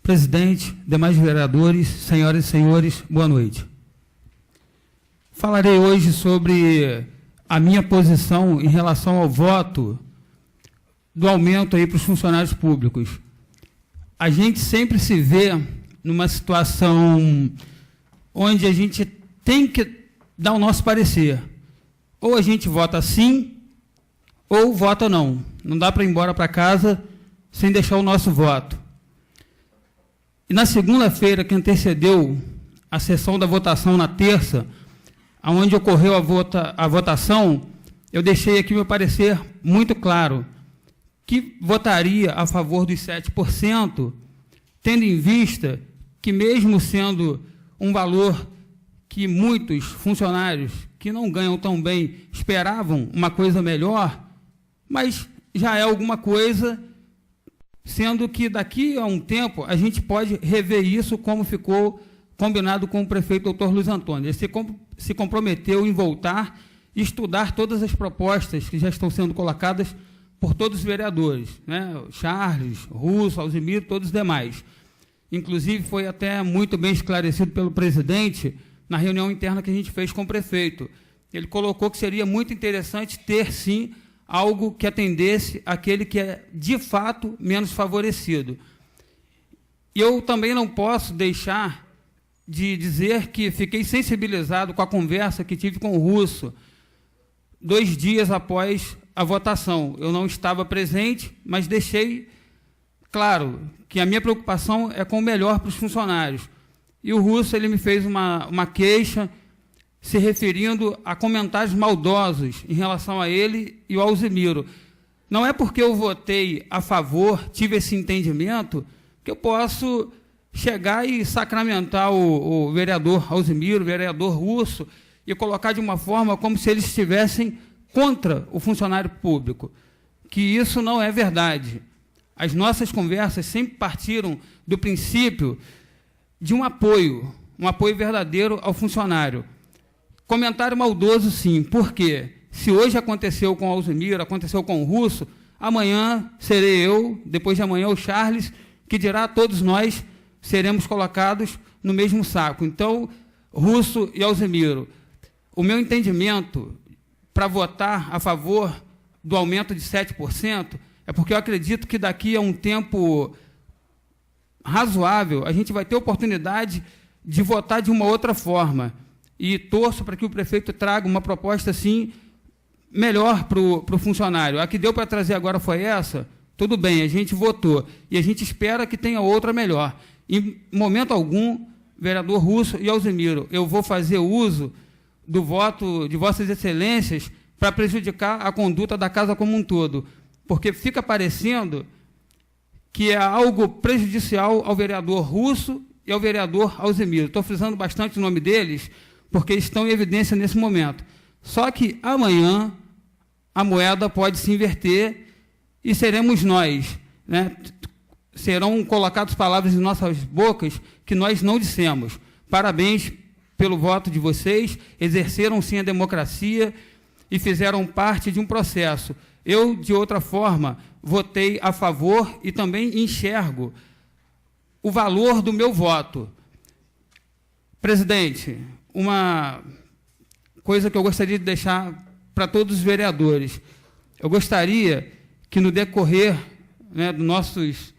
Presidente, demais vereadores, senhoras e senhores, boa noite. Falarei hoje sobre a minha posição em relação ao voto do aumento aí para os funcionários públicos. A gente sempre se vê numa situação onde a gente tem que dar o nosso parecer. Ou a gente vota sim, ou vota não. Não dá para ir embora para casa sem deixar o nosso voto. E na segunda-feira, que antecedeu a sessão da votação na terça, onde ocorreu a votação, eu deixei aqui meu parecer muito claro, que votaria a favor dos 7%, tendo em vista que, mesmo sendo um valor que muitos funcionários que não ganham tão bem esperavam uma coisa melhor, mas já é alguma coisa, sendo que daqui a um tempo a gente pode rever isso, como ficou combinado com o prefeito doutor Luiz Antônio. Ele se comprometeu em voltar e estudar todas as propostas que já estão sendo colocadas por todos os vereadores, né? Charles, Russo, Alzimiro, todos os demais. Inclusive, foi até muito bem esclarecido pelo presidente na reunião interna que a gente fez com o prefeito. Ele colocou que seria muito interessante ter, sim, algo que atendesse aquele que é, de fato, menos favorecido. E eu também não posso deixar de dizer que fiquei sensibilizado com a conversa que tive com o Russo 2 dias após a votação. Eu não estava presente, mas deixei claro que a minha preocupação é com o melhor para os funcionários. E o Russo, ele me fez uma queixa se referindo a comentários maldosos em relação a ele e ao Alzimiro. Não é porque eu votei a favor, tive esse entendimento, que eu posso chegar e sacramentar o vereador Alzimiro, o vereador Russo, e colocar de uma forma como se eles estivessem contra o funcionário público, que isso não é verdade. As nossas conversas sempre partiram do princípio de um apoio verdadeiro ao funcionário. Comentário maldoso, sim, porque se hoje aconteceu com o Alzimiro, aconteceu com o Russo, amanhã serei eu, depois de amanhã o Charles, que dirá todos nós seremos colocados no mesmo saco. Então, Russo e Alzimiro, o meu entendimento para votar a favor do aumento de 7% é porque eu acredito que daqui a um tempo razoável a gente vai ter oportunidade de votar de uma outra forma. E torço para que o prefeito traga uma proposta, assim, melhor para o funcionário. A que deu para trazer agora foi essa? Tudo bem, a gente votou. E a gente espera que tenha outra melhor. Em momento algum, vereador Russo e Alzimiro, eu vou fazer uso do voto de Vossas Excelências para prejudicar a conduta da casa como um todo. Porque fica parecendo que é algo prejudicial ao vereador Russo e ao vereador Alzimiro. Estou frisando bastante o nome deles, porque estão em evidência nesse momento. Só que amanhã a moeda pode se inverter e seremos nós, né? Serão colocadas palavras em nossas bocas que nós não dissemos. Parabéns pelo voto de vocês, exerceram sim a democracia e fizeram parte de um processo. Eu, de outra forma, votei a favor e também enxergo o valor do meu voto. Presidente, uma coisa que eu gostaria de deixar para todos os vereadores. Eu gostaria que, no decorrer, né, dos nossos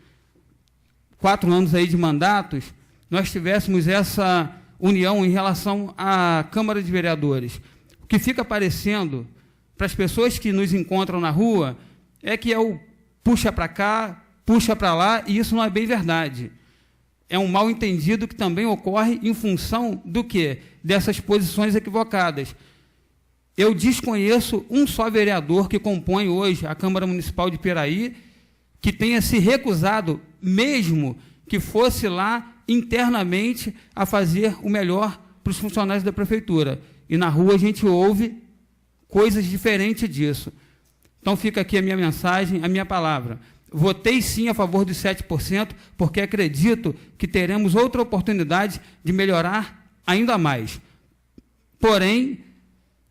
4 anos aí de mandatos, nós tivéssemos essa união em relação à Câmara de Vereadores. O que fica parecendo para as pessoas que nos encontram na rua é que é o puxa para cá, puxa para lá, e isso não é bem verdade. É um mal-entendido que também ocorre em função do quê? Dessas posições equivocadas. Eu desconheço um só vereador que compõe hoje a Câmara Municipal de Piraí que tenha se recusado, mesmo que fosse lá internamente, a fazer o melhor para os funcionários da Prefeitura. E na rua a gente ouve coisas diferentes disso. Então fica aqui a minha mensagem, a minha palavra. Votei sim a favor dos 7%, porque acredito que teremos outra oportunidade de melhorar ainda mais. Porém,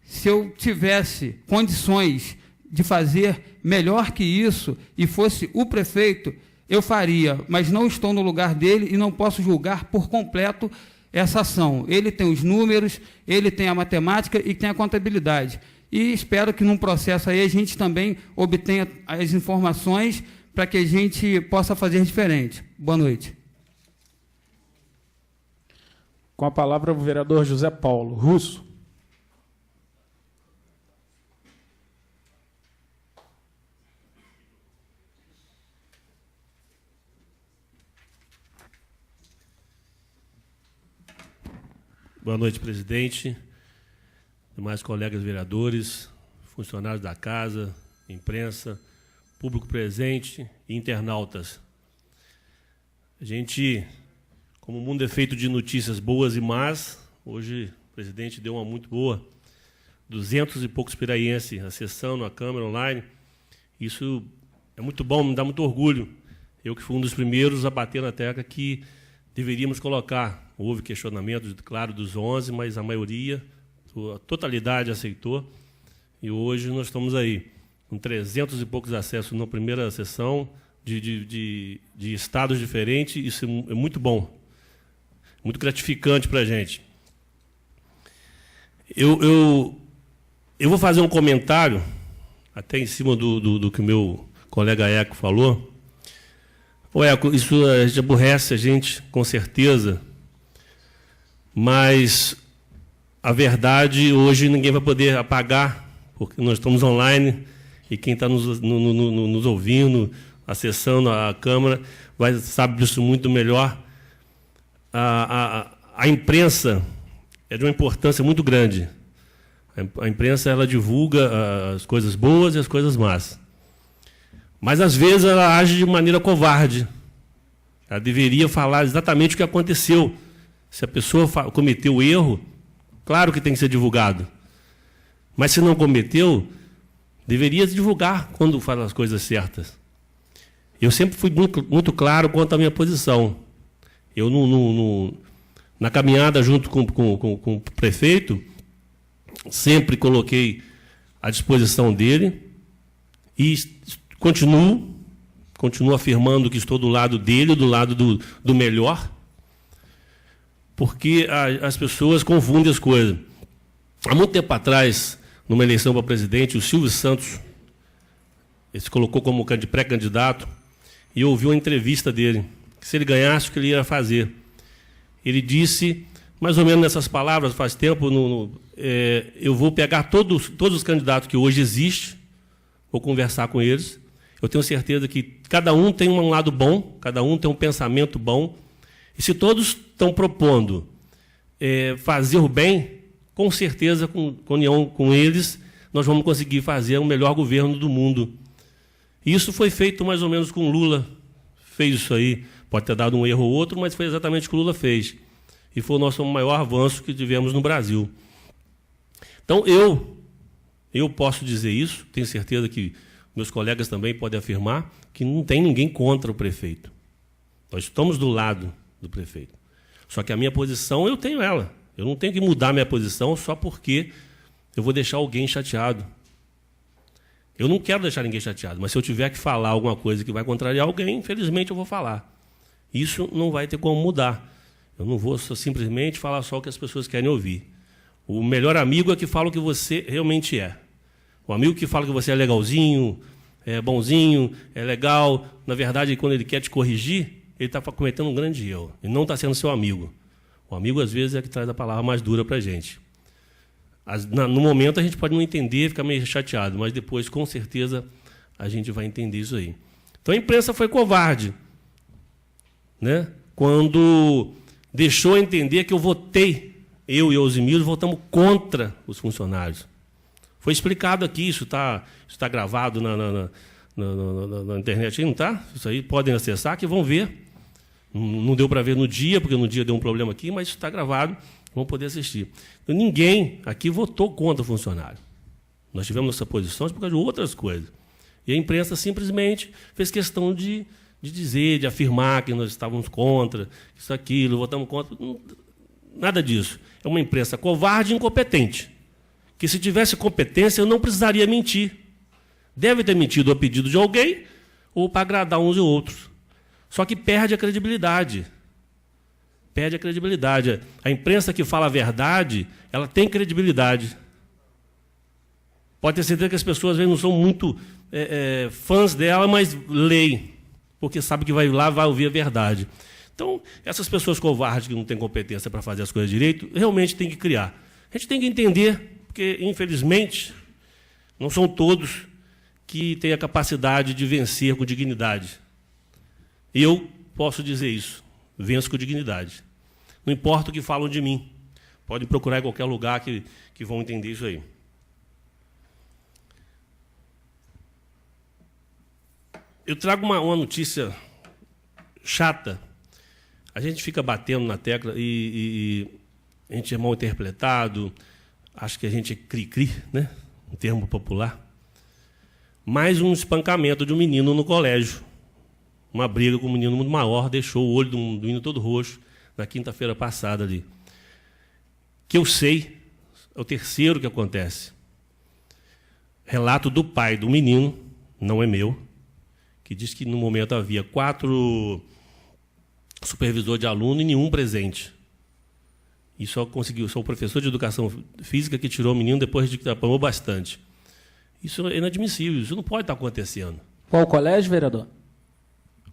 se eu tivesse condições de fazer melhor que isso e fosse o prefeito, eu faria, mas não estou no lugar dele e não posso julgar por completo essa ação. Ele tem os números, ele tem a matemática e tem a contabilidade. E espero que num processo aí a gente também obtenha as informações para que a gente possa fazer diferente. Boa noite. Com a palavra o vereador José Paulo Russo. Boa noite, presidente, demais colegas vereadores, funcionários da casa, imprensa, público presente e internautas. A gente, como o mundo é feito de notícias boas e más, hoje o presidente deu uma muito boa, 200 e poucos piraienses acessando a Câmara online. Isso é muito bom, me dá muito orgulho. Eu que fui um dos primeiros a bater na tecla que deveríamos colocar. Houve questionamento, claro, dos 11, mas a maioria, a totalidade aceitou. E hoje nós estamos aí, com 300 e poucos acessos na primeira sessão, de estados diferentes. Isso é muito bom, muito gratificante para a gente. Eu vou fazer um comentário, até em cima do que o meu colega Eco falou. Ô, Eco, isso aborrece a gente, com certeza. Mas a verdade, hoje, ninguém vai poder apagar, porque nós estamos online e quem está nos ouvindo, acessando a Câmara, sabe disso muito melhor. A imprensa é de uma importância muito grande. A imprensa ela divulga as coisas boas e as coisas más. Mas, às vezes, ela age de maneira covarde. Ela deveria falar exatamente o que aconteceu. Se a pessoa cometeu erro, claro que tem que ser divulgado. Mas se não cometeu, deveria divulgar quando fala as coisas certas. Eu sempre fui muito claro quanto à minha posição. Eu, na caminhada junto com o prefeito, sempre coloquei à disposição dele e continuo afirmando que estou do lado dele, do lado do melhor, porque as pessoas confundem as coisas. Há muito tempo atrás, numa eleição para presidente, o Silvio Santos ele se colocou como pré-candidato e eu ouvi uma entrevista dele, que se ele ganhasse, o que ele ia fazer. Ele disse, mais ou menos nessas palavras, faz tempo, eu vou pegar todos os candidatos que hoje existem, vou conversar com eles. Eu tenho certeza que cada um tem um lado bom, cada um tem um pensamento bom. E se todos estão propondo fazer o bem, com certeza, com união com eles, nós vamos conseguir fazer o melhor governo do mundo. E isso foi feito mais ou menos com Lula. Fez isso aí. Pode ter dado um erro ou outro, mas foi exatamente o que Lula fez. E foi o nosso maior avanço que tivemos no Brasil. Então, eu posso dizer isso, tenho certeza que meus colegas também podem afirmar, que não tem ninguém contra o prefeito. Nós estamos do lado do prefeito. Só que a minha posição, eu tenho ela. Eu não tenho que mudar minha posição só porque eu vou deixar alguém chateado. Eu não quero deixar ninguém chateado, mas se eu tiver que falar alguma coisa que vai contrariar alguém, infelizmente eu vou falar. Isso não vai ter como mudar. Eu não vou simplesmente falar só o que as pessoas querem ouvir. O melhor amigo é que fala o que você realmente é. O amigo que fala que você é legalzinho, é bonzinho, é legal, na verdade, quando ele quer te corrigir, ele está cometendo um grande erro. Ele não está sendo seu amigo. O amigo, às vezes, é que traz a palavra mais dura para a gente. No momento, a gente pode não entender, ficar meio chateado, mas depois, com certeza, a gente vai entender isso aí. Então, a imprensa foi covarde, né? Quando deixou entender que eu e Osimiro votamos contra os funcionários. Foi explicado aqui, isso está gravado na internet, não está? Isso aí podem acessar, que vão ver. Não deu para ver no dia, porque no dia deu um problema aqui, mas isso está gravado, vão poder assistir. Então, ninguém aqui votou contra o funcionário. Nós tivemos nossas posições por causa de outras coisas. E a imprensa simplesmente fez questão de dizer, de afirmar que nós estávamos contra, isso, aquilo, votamos contra. Nada disso. É uma imprensa covarde e incompetente. Que se tivesse competência, eu não precisaria mentir. Deve ter mentido a pedido de alguém ou para agradar uns e outros. Só que perde a credibilidade. Perde a credibilidade. A imprensa que fala a verdade, ela tem credibilidade. Pode ter certeza que as pessoas às vezes não são muito fãs dela, mas leem, porque sabe que vai lá, vai ouvir a verdade. Então, essas pessoas covardes que não têm competência para fazer as coisas direito, realmente tem que criar. A gente tem que entender, porque, infelizmente, não são todos que têm a capacidade de vencer com dignidade. Eu posso dizer isso, venço com dignidade. Não importa o que falam de mim. Podem procurar em qualquer lugar que vão entender isso aí. Eu trago uma notícia chata. A gente fica batendo na tecla e a gente é mal interpretado, acho que a gente é cri-cri, né? Um termo popular. Mais um espancamento de um menino no colégio. Uma briga com um menino muito maior, deixou o olho do menino todo roxo na quinta-feira passada ali. Que eu sei, é o terceiro que acontece. Relato do pai do menino, não é meu, que diz que no momento havia 4 supervisores de aluno e nenhum presente. E só o professor de educação física que tirou o menino depois de que apanhou bastante. Isso é inadmissível, isso não pode estar acontecendo. Qual colégio, vereador?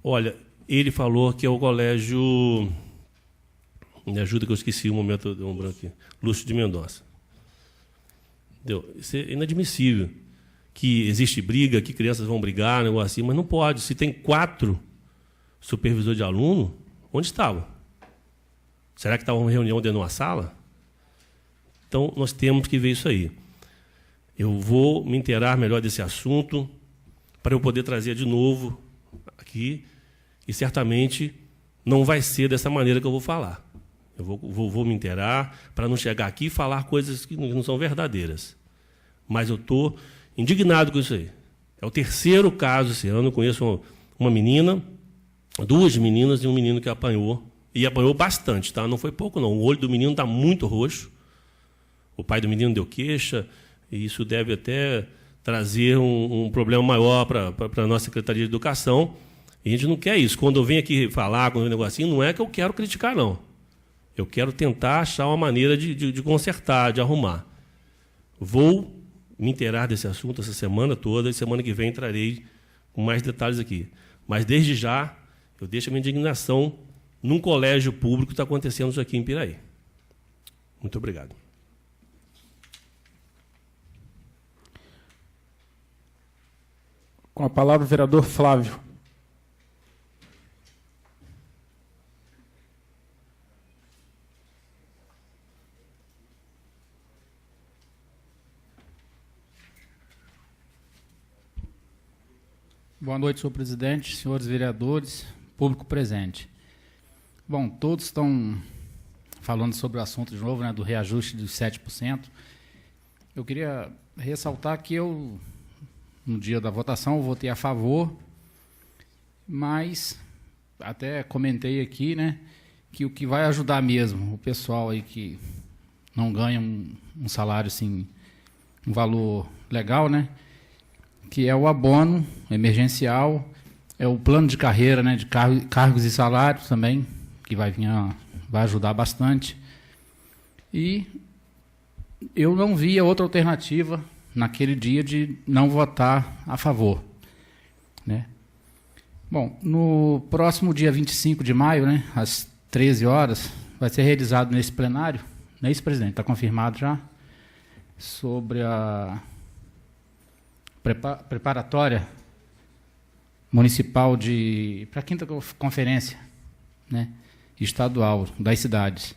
Olha, ele falou que é o colégio... Me ajuda que eu esqueci o momento de um branco aqui. Lúcio de Mendonça. Entendeu? Isso é inadmissível. Que existe briga, que crianças vão brigar, negócio assim, mas não pode. Se tem 4 supervisores de aluno, onde estavam? Será que estava uma reunião dentro de uma sala? Então, nós temos que ver isso aí. Eu vou me inteirar melhor desse assunto para eu poder trazer de novo aqui e certamente não vai ser dessa maneira que eu vou falar. Eu vou me inteirar para não chegar aqui e falar coisas que não são verdadeiras. Mas eu estou indignado com isso aí. É o terceiro caso esse ano. Eu conheço uma menina, 2 meninas e um menino que apanhou. E apanhou bastante, tá? Não foi pouco, não. O olho do menino está muito roxo. O pai do menino deu queixa. E isso deve até trazer um problema maior para a nossa Secretaria de Educação. E a gente não quer isso. Quando eu venho aqui falar com um negocinho, não é que eu quero criticar, não. Eu quero tentar achar uma maneira de consertar, de arrumar. Vou me inteirar desse assunto essa semana toda, e semana que vem trarei com mais detalhes aqui. Mas, desde já, eu deixo a minha indignação num colégio público que está acontecendo isso aqui em Piraí. Muito obrigado. Com a palavra, o vereador Flávio. Boa noite, senhor presidente, senhores vereadores, público presente. Bom, todos estão falando sobre o assunto de novo, né, do reajuste dos 7%. Eu queria ressaltar que eu, no dia da votação, eu votei a favor, mas até comentei aqui, né, que o que vai ajudar mesmo o pessoal aí que não ganha um salário, assim, um valor legal, né, que é o abono emergencial, é o plano de carreira, né, de cargos e salários também, que vai ajudar bastante. E eu não via outra alternativa naquele dia de não votar a favor, né? Bom, no próximo dia 25 de maio, né, às 13 horas, vai ser realizado nesse plenário, não é isso, presidente? Está confirmado já? Sobre a preparatória municipal para a 5ª conferência, né, estadual das cidades.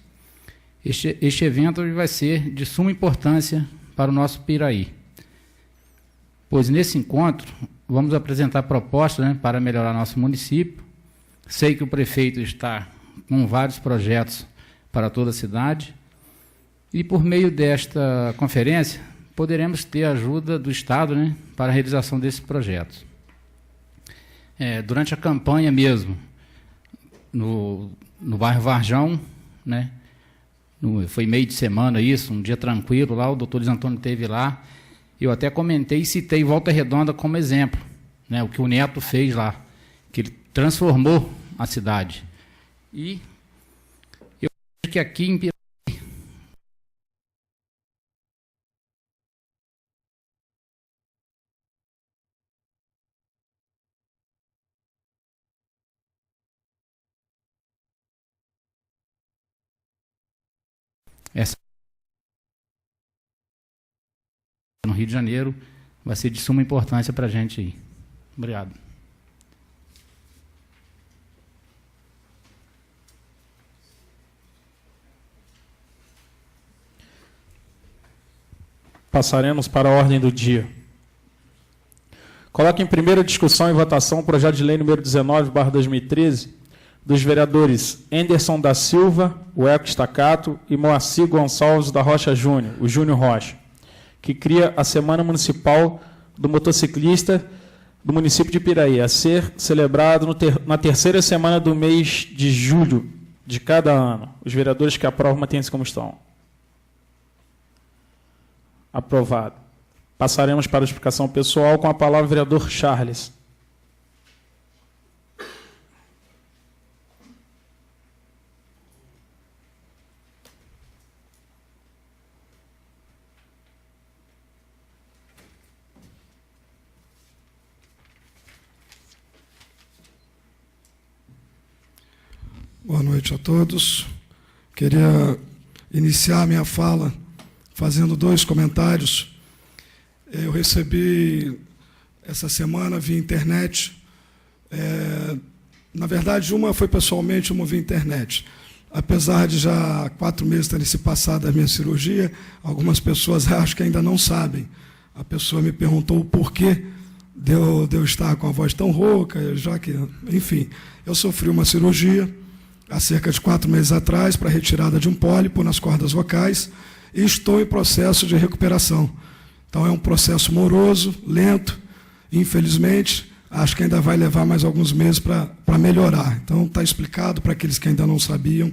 Este evento vai ser de suma importância para o nosso Piraí, pois nesse encontro vamos apresentar propostas, né, para melhorar nosso município. Sei que o prefeito está com vários projetos para toda a cidade e, por meio desta conferência, poderemos ter a ajuda do Estado, né, para a realização desses projetos. Durante a campanha mesmo, no bairro Varjão, né, foi meio de semana isso, um dia tranquilo lá, o doutor Luiz Antônio esteve lá, eu até comentei e citei Volta Redonda como exemplo, né, o que o Neto fez lá, que ele transformou a cidade. E eu acho que aqui em Piraí, no Rio de Janeiro, vai ser de suma importância para a gente aí. Obrigado. Passaremos para a ordem do dia. Coloque em primeira discussão e votação o projeto de lei número 19/2013, dos vereadores Enderson da Silva, o Eco Staccato, e Moacir Gonçalves da Rocha Júnior, o Júnior Rocha, que cria a Semana Municipal do Motociclista do município de Piraí, a ser celebrado na terceira semana do mês de julho de cada ano. Os vereadores que aprovam mantêm-se como estão. Aprovado. Passaremos para a explicação pessoal com a palavra o vereador Charles. Boa noite a todos. Queria iniciar minha fala fazendo 2 comentários. Eu recebi essa semana via internet. Na verdade, uma foi pessoalmente, uma via internet. Apesar de já 4 meses terem se passado da minha cirurgia, algumas pessoas acho que ainda não sabem. A pessoa me perguntou o porquê de eu estar com a voz tão rouca, já que, enfim, eu sofri uma cirurgia há cerca de 4 meses atrás para a retirada de um pólipo nas cordas vocais e estou em processo de recuperação. Então é um processo moroso, lento, infelizmente, acho que ainda vai levar mais alguns meses para melhorar. Então está explicado para aqueles que ainda não sabiam,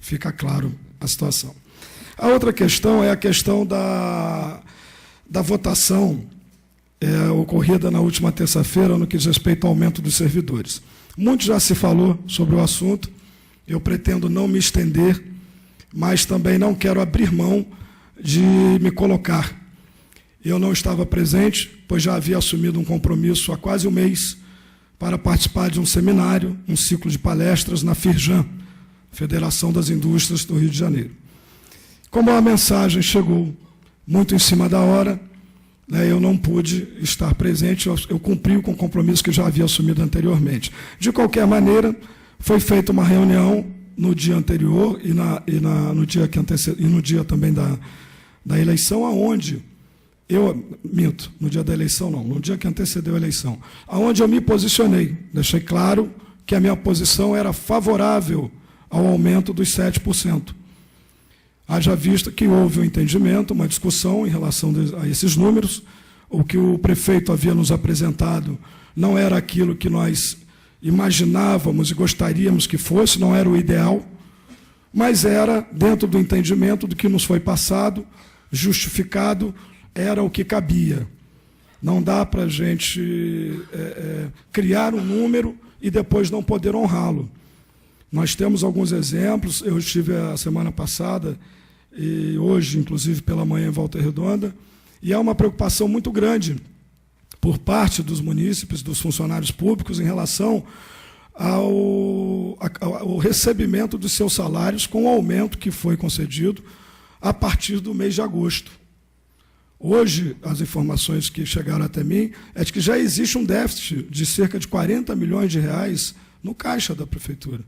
fica claro a situação. A outra questão é a questão da votação ocorrida na última terça-feira no que diz respeito ao aumento dos servidores. Muito já se falou sobre o assunto, eu pretendo não me estender, mas também não quero abrir mão de me colocar. Eu não estava presente, pois já havia assumido um compromisso há quase um mês para participar de um seminário, um ciclo de palestras na FIRJAN, Federação das Indústrias do Rio de Janeiro. Como a mensagem chegou muito em cima da hora, eu não pude estar presente, eu cumpri com o compromisso que já havia assumido anteriormente. De qualquer maneira, foi feita uma reunião no dia anterior no dia também da eleição, aonde no dia da eleição não, no dia que antecedeu a eleição, aonde eu me posicionei, deixei claro que a minha posição era favorável ao aumento dos 7%. Haja vista que houve um entendimento, uma discussão em relação a esses números, o que o prefeito havia nos apresentado não era aquilo que nós imaginávamos e gostaríamos que fosse, não era o ideal, mas era dentro do entendimento do que nos foi passado, justificado, era o que cabia. Não dá para a gente criar um número e depois não poder honrá-lo. Nós temos alguns exemplos, eu estive a semana passada e hoje, inclusive, pela manhã em Volta Redonda, e há uma preocupação muito grande por parte dos munícipes, dos funcionários públicos, em relação ao recebimento dos seus salários com o aumento que foi concedido a partir do mês de agosto. Hoje, as informações que chegaram até mim é de que já existe um déficit de cerca de 40 milhões de reais no caixa da Prefeitura.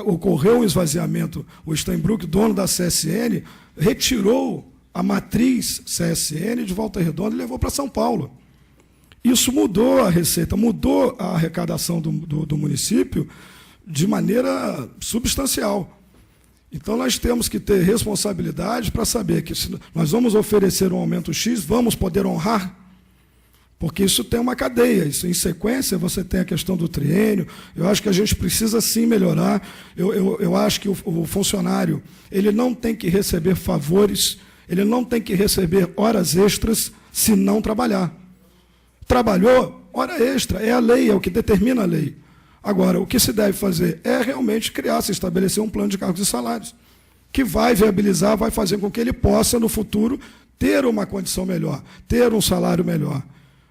Ocorreu um esvaziamento. O Steinbrück, dono da CSN, retirou a matriz CSN de Volta Redonda e levou para São Paulo. Isso mudou a receita, mudou a arrecadação do município de maneira substancial. Então, nós temos que ter responsabilidade para saber que, se nós vamos oferecer um aumento X, vamos poder honrar, porque isso tem uma cadeia. Isso, em sequência, você tem a questão do triênio. Eu acho que a gente precisa, sim, melhorar. Eu acho que o funcionário ele não tem que receber favores, ele não tem que receber horas extras se não trabalhar. Trabalhou, hora extra, é a lei, é o que determina a lei. Agora, o que se deve fazer é realmente se estabelecer um plano de cargos e salários, que vai viabilizar, vai fazer com que ele possa, no futuro, ter uma condição melhor, ter um salário melhor.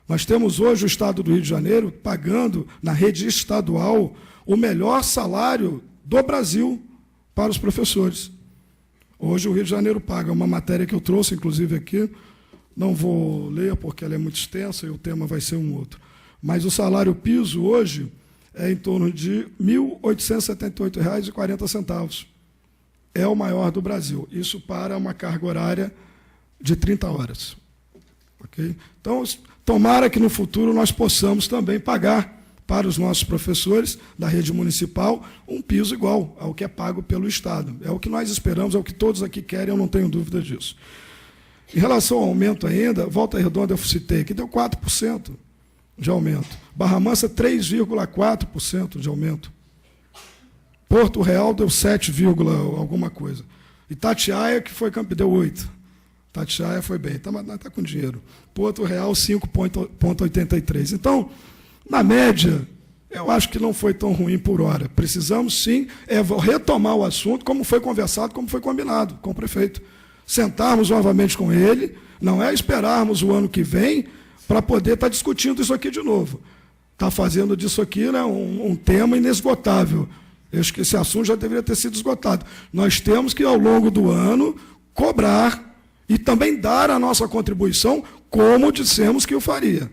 Nós temos hoje o Estado do Rio de Janeiro pagando, na rede estadual, o melhor salário do Brasil para os professores. Hoje o Rio de Janeiro paga uma matéria que eu trouxe, inclusive, aqui, não vou ler porque ela é muito extensa e o tema vai ser um outro. Mas o salário piso hoje é em torno de R$ 1.878,40. É o maior do Brasil. Isso para uma carga horária de 30 horas. Okay? Então, tomara que no futuro nós possamos também pagar para os nossos professores da rede municipal um piso igual ao que é pago pelo Estado. É o que nós esperamos, é o que todos aqui querem, eu não tenho dúvida disso. Em relação ao aumento ainda, Volta Redonda eu citei, que deu 4% de aumento. Barra Mansa, 3,4% de aumento. Porto Real deu 7, alguma coisa. Itatiaia, que foi campeão, deu 8%. Itatiaia foi bem, está com dinheiro. Porto Real, 5,83%. Então, na média, eu acho que não foi tão ruim por hora. Precisamos, sim, retomar o assunto, como foi conversado, como foi combinado com o prefeito. Sentarmos novamente com ele, não é esperarmos o ano que vem para poder estar discutindo isso aqui de novo. Está fazendo disso aqui, né, um tema inesgotável. Eu acho que esse assunto já deveria ter sido esgotado. Nós temos que, ao longo do ano, cobrar e também dar a nossa contribuição, como dissemos que o faria.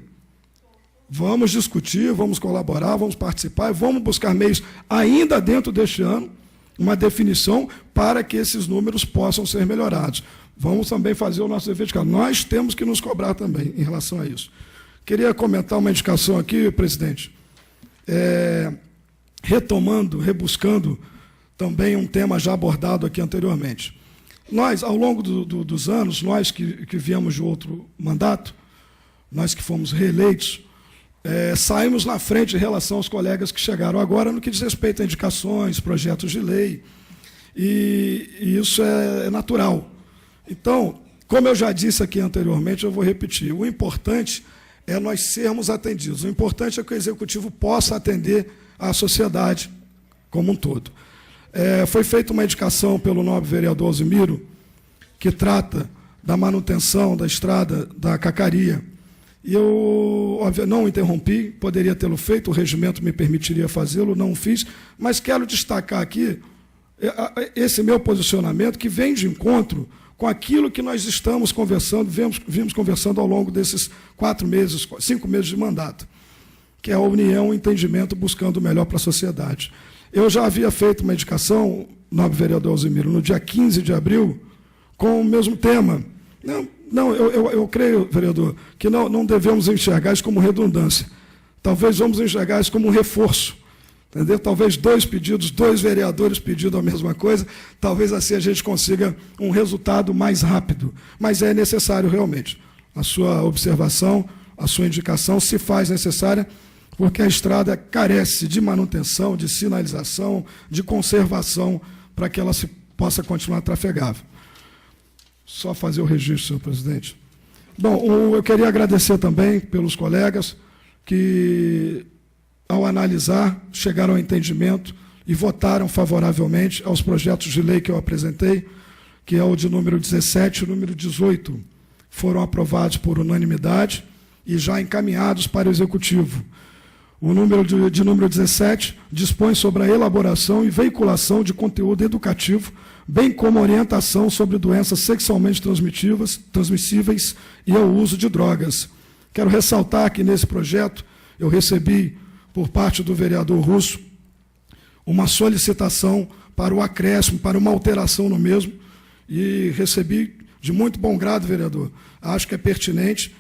Vamos discutir, vamos colaborar, vamos participar, vamos buscar meios, ainda dentro deste ano, uma definição para que esses números possam ser melhorados. Vamos também fazer o nosso dever de casa. Nós temos que nos cobrar também em relação a isso. Queria comentar uma indicação aqui, presidente, retomando, rebuscando também um tema já abordado aqui anteriormente. Nós, ao longo dos anos, nós que viemos de outro mandato, nós que fomos reeleitos, saímos na frente em relação aos colegas que chegaram agora no que diz respeito a indicações, projetos de lei, e isso é natural. Então, como eu já disse aqui anteriormente, eu vou repetir, o importante é nós sermos atendidos, o importante é que o Executivo possa atender a sociedade como um todo. Foi feita uma indicação pelo nobre vereador Alzimiro, que trata da manutenção da estrada da Cacaria. E eu não interrompi, poderia tê-lo feito, o regimento me permitiria fazê-lo, não o fiz, mas quero destacar aqui esse meu posicionamento, que vem de encontro com aquilo que nós estamos conversando, vimos conversando ao longo desses 5 meses de mandato, que é a união, o entendimento, buscando o melhor para a sociedade. Eu já havia feito uma indicação, nobre vereador Alzimiro, no dia 15 de abril, com o mesmo tema. Eu creio, vereador, que não devemos enxergar isso como redundância. Talvez vamos enxergar isso como um reforço. Entendeu? Talvez 2 vereadores pedindo a mesma coisa, talvez assim a gente consiga um resultado mais rápido. Mas é necessário realmente. A sua observação, a sua indicação se faz necessária, porque a estrada carece de manutenção, de sinalização, de conservação, para que ela possa continuar trafegável. Só fazer o registro, senhor presidente. Bom, eu queria agradecer também pelos colegas que, ao analisar, chegaram ao entendimento e votaram favoravelmente aos projetos de lei que eu apresentei. que é o de número 17 e o número 18, foram aprovados por unanimidade e já encaminhados para o Executivo. O número de número 17 dispõe sobre a elaboração e veiculação de conteúdo educativo, bem como orientação sobre doenças sexualmente transmissíveis e o uso de drogas. Quero ressaltar que, nesse projeto, eu recebi, por parte do vereador Russo, uma solicitação para o acréscimo, para uma alteração no mesmo, e recebi de muito bom grado, vereador. Acho que é pertinente,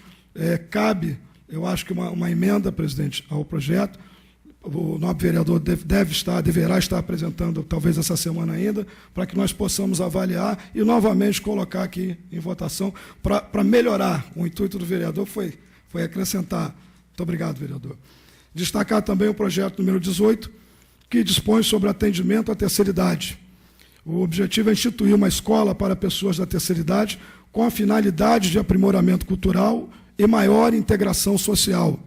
cabe, eu acho que uma emenda, presidente, ao projeto. O nobre vereador deverá estar apresentando, talvez essa semana ainda, para que nós possamos avaliar e novamente colocar aqui em votação para melhorar. O intuito do vereador foi acrescentar. Muito obrigado, vereador. Destacar também o projeto número 18, que dispõe sobre atendimento à terceira idade. O objetivo é instituir uma escola para pessoas da terceira idade com a finalidade de aprimoramento cultural e maior integração social.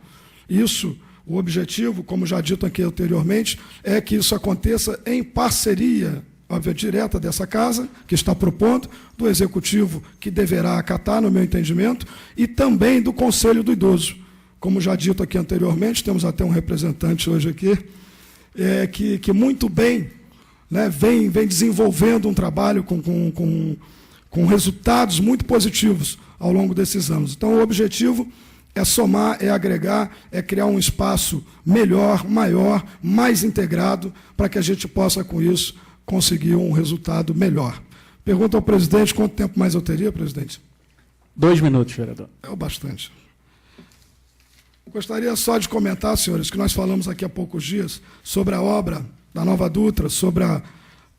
Isso, o objetivo, como já dito aqui anteriormente, é que isso aconteça em parceria, óbvio, direta dessa casa, que está propondo, do Executivo, que deverá acatar, no meu entendimento, e também do Conselho do Idoso. Como já dito aqui anteriormente, temos até um representante hoje aqui, que muito bem, né, vem desenvolvendo um trabalho com resultados muito positivos ao longo desses anos. Então, o objetivo é somar, é agregar, é criar um espaço melhor, maior, mais integrado, para que a gente possa, com isso, conseguir um resultado melhor. Pergunta ao presidente, quanto tempo mais eu teria, presidente? 2 minutos, vereador. É o bastante. Gostaria só de comentar, senhores, que nós falamos aqui há poucos dias sobre a obra da Nova Dutra, sobre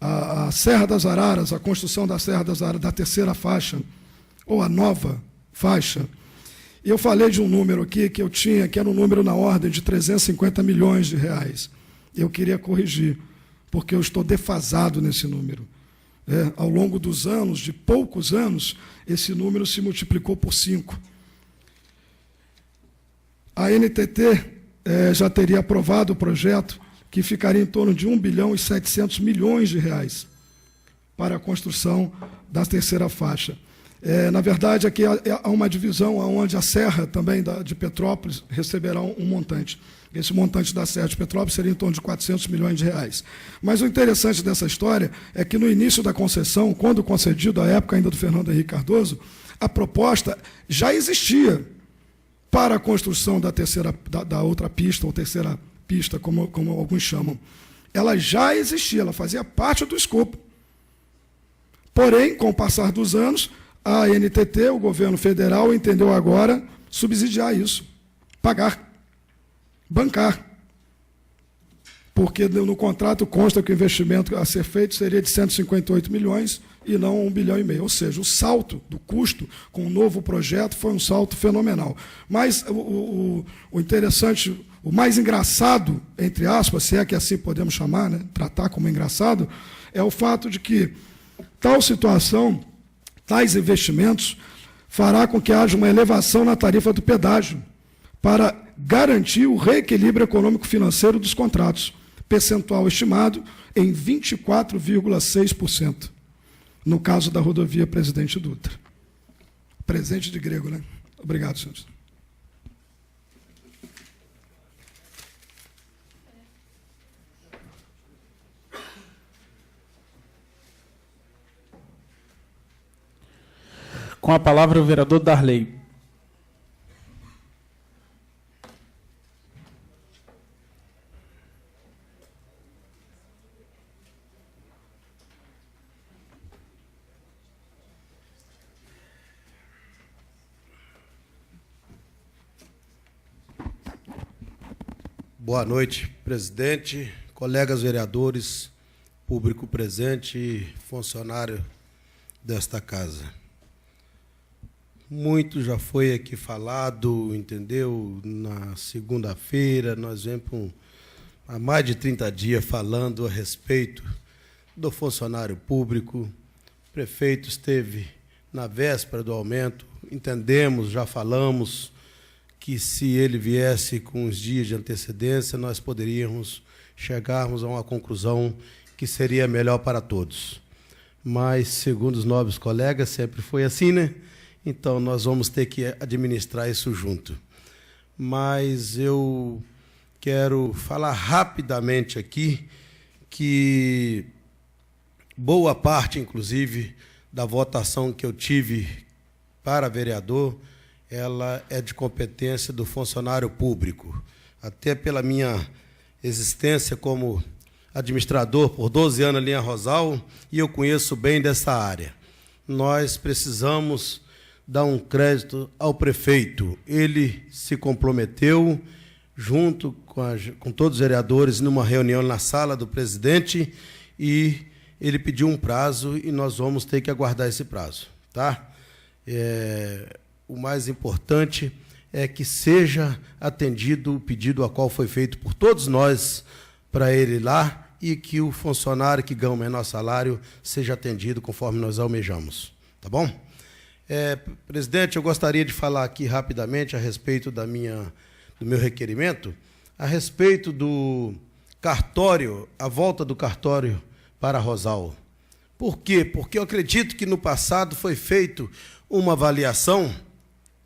a Serra das Araras, a construção da Serra das Araras, da terceira faixa, ou a nova faixa. E eu falei de um número aqui que eu tinha, que era um número na ordem de 350 milhões de reais. Eu queria corrigir, porque eu estou defasado nesse número. Ao longo dos anos, de poucos anos, esse número se multiplicou por 5. A NTT já teria aprovado o projeto, que ficaria em torno de 1 bilhão e 700 milhões de reais para a construção da terceira faixa. Na verdade, aqui há uma divisão onde a Serra também de Petrópolis receberá um montante. Esse montante da Serra de Petrópolis seria em torno de 400 milhões de reais. Mas o interessante dessa história é que no início da concessão, quando concedido, à época ainda do Fernando Henrique Cardoso, a proposta já existia para a construção da outra pista, ou terceira pista, como alguns chamam. Ela já existia, ela fazia parte do escopo. Porém, com o passar dos anos, a NTT, o governo federal, entendeu agora subsidiar isso, pagar, bancar. Porque no contrato consta que o investimento a ser feito seria de 158 milhões e não 1,5 bilhão. Ou seja, o salto do custo com o novo projeto foi um salto fenomenal. Mas o interessante, o mais engraçado, entre aspas, se é que assim podemos chamar, né, tratar como engraçado, é o fato de que tal situação, tais investimentos, fará com que haja uma elevação na tarifa do pedágio para garantir o reequilíbrio econômico-financeiro dos contratos, percentual estimado em 24,6%, no caso da rodovia Presidente Dutra. Presente de grego, né? Obrigado, senhores. Com a palavra, o vereador Darley. Boa noite, presidente, colegas vereadores, público presente e funcionário desta casa. Muito já foi aqui falado, entendeu? Na segunda-feira, nós vemos há mais de 30 dias falando a respeito do funcionário público. O prefeito esteve na véspera do aumento, entendemos, já falamos, que se ele viesse com uns dias de antecedência, nós poderíamos chegarmos a uma conclusão que seria melhor para todos. mas, segundo os nobres colegas, sempre foi assim, né? Então, nós vamos ter que administrar isso junto. Mas eu quero falar rapidamente aqui que boa parte, inclusive, da votação que eu tive para vereador, ela é de competência do funcionário público. Até pela minha existência como administrador por 12 anos ali em Rosal, e eu conheço bem dessa área. Nós precisamos dar um crédito ao prefeito. Ele se comprometeu, junto com todos os vereadores, numa reunião na sala do presidente, e ele pediu um prazo, e nós vamos ter que aguardar esse prazo. Tá? O mais importante é que seja atendido o pedido a qual foi feito por todos nós para ele ir lá, e que o funcionário que ganha o menor salário seja atendido conforme nós almejamos. Tá bom? Presidente, eu gostaria de falar aqui rapidamente a respeito do meu requerimento, a respeito do cartório, a volta do cartório para Rosal. Por quê? Porque eu acredito que no passado foi feito uma avaliação,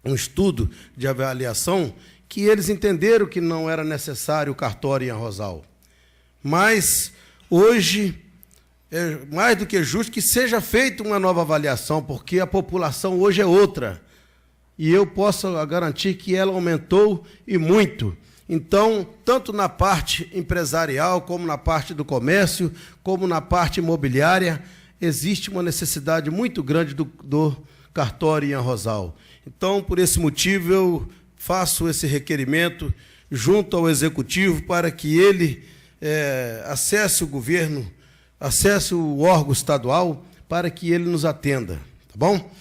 um estudo de avaliação, que eles entenderam que não era necessário o cartório em Rosal. Mas, hoje, é mais do que justo que seja feita uma nova avaliação, porque a população hoje é outra. E eu posso garantir que ela aumentou e muito. Então, tanto na parte empresarial, como na parte do comércio, como na parte imobiliária, existe uma necessidade muito grande do cartório em Rosal. Então, por esse motivo, eu faço esse requerimento junto ao Executivo para que ele acesse o governo, acesse o órgão estadual, para que ele nos atenda, tá bom?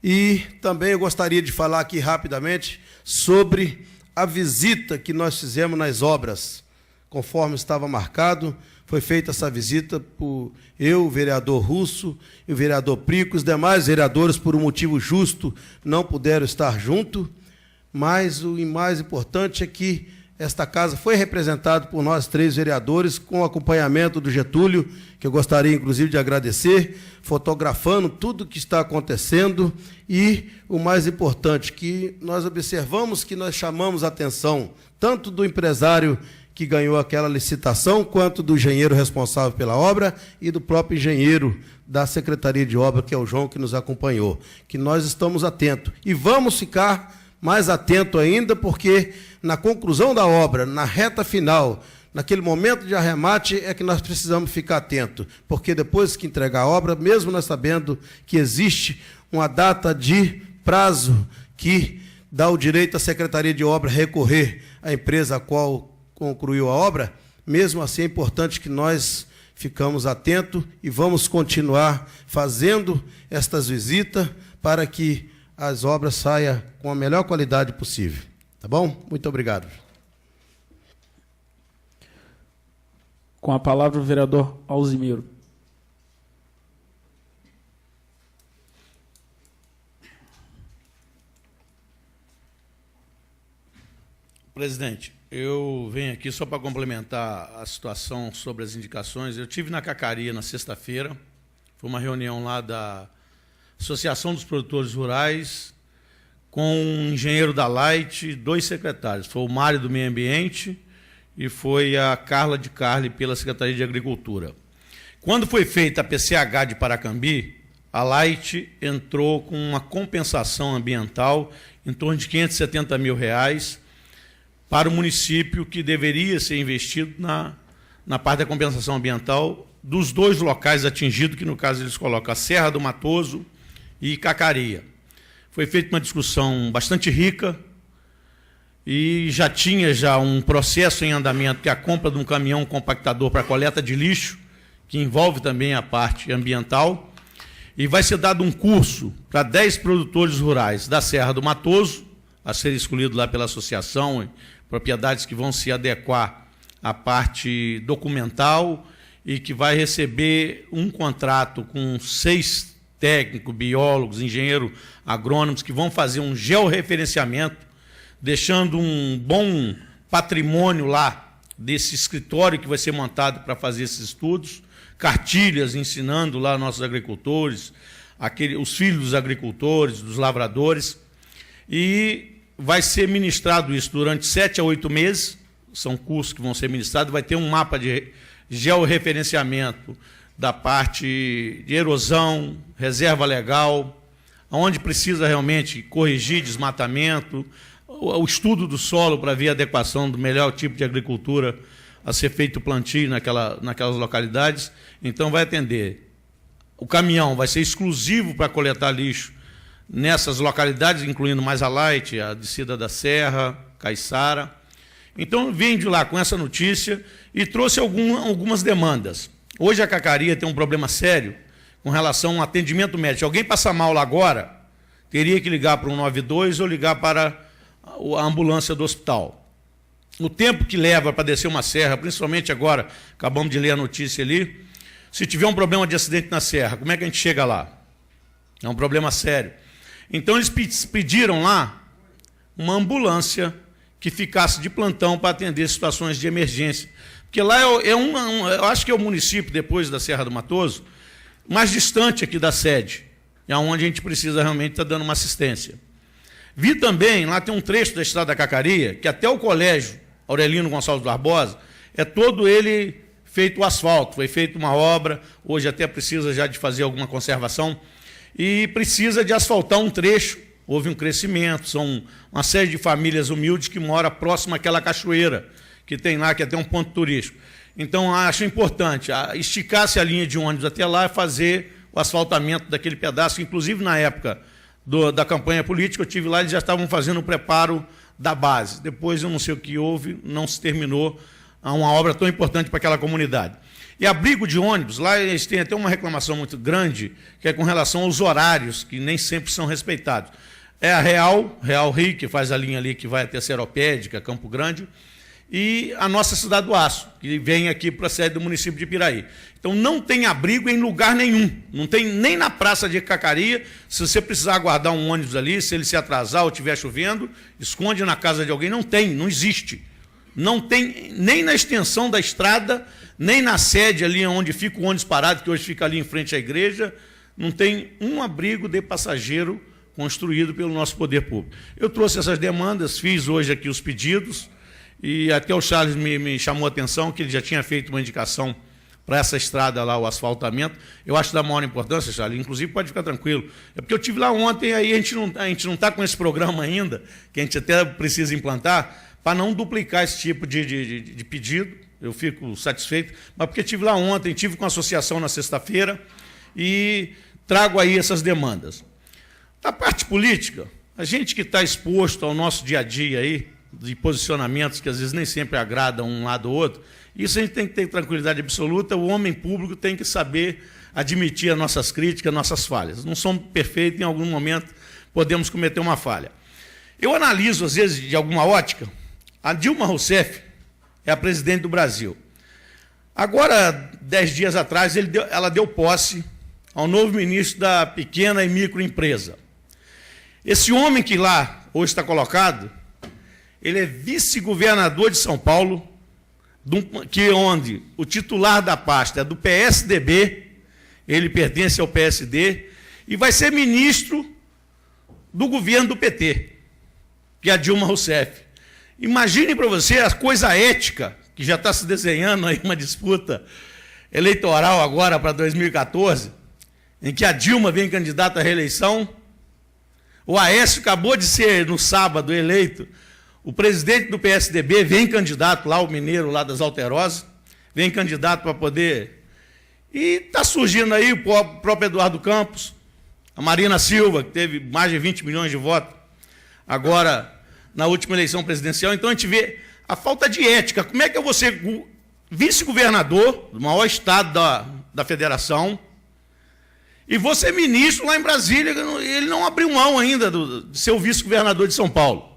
E também eu gostaria de falar aqui rapidamente sobre a visita que nós fizemos nas obras. Conforme estava marcado, foi feita essa visita por eu, o vereador Russo e o vereador Prico. Os demais vereadores, por um motivo justo, não puderam estar junto, mas o mais importante é que esta casa foi representada por nós 3 vereadores, com o acompanhamento do Getúlio, que eu gostaria, inclusive, de agradecer, fotografando tudo o que está acontecendo, e o mais importante, que nós observamos, que nós chamamos a atenção, tanto do empresário que ganhou aquela licitação, quanto do engenheiro responsável pela obra e do próprio engenheiro da Secretaria de Obra, que é o João, que nos acompanhou, que nós estamos atentos. E vamos ficar mais atento ainda, porque na conclusão da obra, na reta final, naquele momento de arremate, é que nós precisamos ficar atentos, porque depois que entregar a obra, mesmo nós sabendo que existe uma data de prazo que dá o direito à Secretaria de Obra recorrer à empresa a qual concluiu a obra, mesmo assim é importante que nós ficamos atentos e vamos continuar fazendo estas visitas para que as obras saiam com a melhor qualidade possível. Tá bom? Muito obrigado. Com a palavra o vereador Alzimiro. Presidente, eu venho aqui só para complementar a situação sobre as indicações. Eu tive na Cacaria na sexta-feira, foi uma reunião lá da Associação dos Produtores Rurais, com um engenheiro da Light, 2 secretários. Foi o Mário do Meio Ambiente e foi a Carla de Carli pela Secretaria de Agricultura. Quando foi feita a PCH de Paracambi, a Light entrou com uma compensação ambiental em torno de R$570 mil para o município, que deveria ser investido na parte da compensação ambiental dos 2 locais atingidos, que no caso eles colocam a Serra do Matoso e Cacaria. Foi feita uma discussão bastante rica e já tinha um processo em andamento, que é a compra de um caminhão compactador para coleta de lixo, que envolve também a parte ambiental, e vai ser dado um curso para 10 produtores rurais da Serra do Matoso, a ser escolhido lá pela associação, propriedades que vão se adequar à parte documental e que vai receber um contrato com 6 técnicos, biólogos, engenheiros agrônomos, que vão fazer um georreferenciamento, deixando um bom patrimônio lá desse escritório que vai ser montado para fazer esses estudos, cartilhas ensinando lá nossos agricultores, os filhos dos agricultores, dos lavradores, e vai ser ministrado isso durante 7 a 8 meses, são cursos que vão ser ministrados, vai ter um mapa de georreferenciamento da parte de erosão, reserva legal, onde precisa realmente corrigir desmatamento, o estudo do solo para ver a adequação do melhor tipo de agricultura a ser feito plantio naquelas localidades. Então, vai atender. O caminhão vai ser exclusivo para coletar lixo nessas localidades, incluindo Mais a Light, a Descida da Serra, Caiçara. Então, vim de lá com essa notícia e trouxe algumas demandas. Hoje, a Cacaria tem um problema sério com relação ao atendimento médico. Se alguém passa mal lá agora, teria que ligar para o 192 ou ligar para a ambulância do hospital. O tempo que leva para descer uma serra, principalmente agora, acabamos de ler a notícia ali, se tiver um problema de acidente na serra, como é que a gente chega lá? É um problema sério. Então, eles pediram lá uma ambulância que ficasse de plantão para atender situações de emergência. Porque lá eu acho que é o município, depois da Serra do Matoso, mais distante aqui da sede, é onde a gente precisa realmente estar dando uma assistência. Vi também, lá tem um trecho da Estrada da Cacaria, que até o colégio Aurelino Gonçalves Barbosa, é todo ele feito asfalto, foi feita uma obra, hoje até precisa já de fazer alguma conservação, e precisa de asfaltar um trecho, houve um crescimento, são uma série de famílias humildes que moram próximo àquela cachoeira, que tem lá, que é até um ponto turístico. Então, acho importante esticar-se a linha de ônibus até lá e fazer o asfaltamento daquele pedaço, inclusive na época da campanha política, eu estive lá, eles já estavam fazendo o preparo da base. Depois, eu não sei o que houve, não se terminou uma obra tão importante para aquela comunidade. E abrigo de ônibus, lá eles têm até uma reclamação muito grande, que é com relação aos horários, que nem sempre são respeitados. É a Real Rio, que faz a linha ali que vai até Seropédica, Campo Grande, e a nossa Cidade do Aço, que vem aqui para a sede do município de Piraí. Então, não tem abrigo em lugar nenhum, não tem nem na Praça de Cacaria. Se você precisar aguardar um ônibus ali, se ele se atrasar ou estiver chovendo, esconde na casa de alguém, não tem, não existe. Não tem nem na extensão da estrada, nem na sede ali onde fica o ônibus parado, que hoje fica ali em frente à igreja, não tem um abrigo de passageiro construído pelo nosso poder público. Eu trouxe essas demandas, fiz hoje aqui os pedidos, e até o Charles me chamou a atenção que ele já tinha feito uma indicação para essa estrada lá, o asfaltamento. Eu acho da maior importância, Charles, inclusive pode ficar tranquilo. É porque eu estive lá ontem, aí a gente não está com esse programa ainda, que a gente até precisa implantar, para não duplicar esse tipo de pedido. Eu fico satisfeito, mas porque estive lá ontem, estive com a associação na sexta-feira e trago aí essas demandas. Da parte política, a gente que está exposto ao nosso dia a dia aí, de posicionamentos que às vezes nem sempre agradam um lado ou outro, isso a gente tem que ter tranquilidade absoluta, o homem público tem que saber admitir as nossas críticas, nossas falhas. Não somos perfeitos, em algum momento podemos cometer uma falha. Eu analiso, às vezes, de alguma ótica, a Dilma Rousseff é a presidente do Brasil. Agora, 10 dias atrás, ela deu posse ao novo ministro da pequena e microempresa. Esse homem que lá hoje está colocado, ele é vice-governador de São Paulo, onde o titular da pasta é do PSDB, ele pertence ao PSD, e vai ser ministro do governo do PT, que é a Dilma Rousseff. Imagine para você a coisa ética, que já está se desenhando aí uma disputa eleitoral agora para 2014, em que a Dilma vem candidata à reeleição, o Aécio acabou de ser, no sábado, eleito. O presidente do PSDB vem candidato lá, o mineiro lá das Alterosas, vem candidato para poder... E está surgindo aí o próprio Eduardo Campos, a Marina Silva, que teve mais de 20 milhões de votos, agora na última eleição presidencial. Então a gente vê a falta de ética. Como é que eu vou ser vice-governador do maior estado da federação e vou ser ministro lá em Brasília? Ele não abriu mão ainda de ser o vice-governador de São Paulo.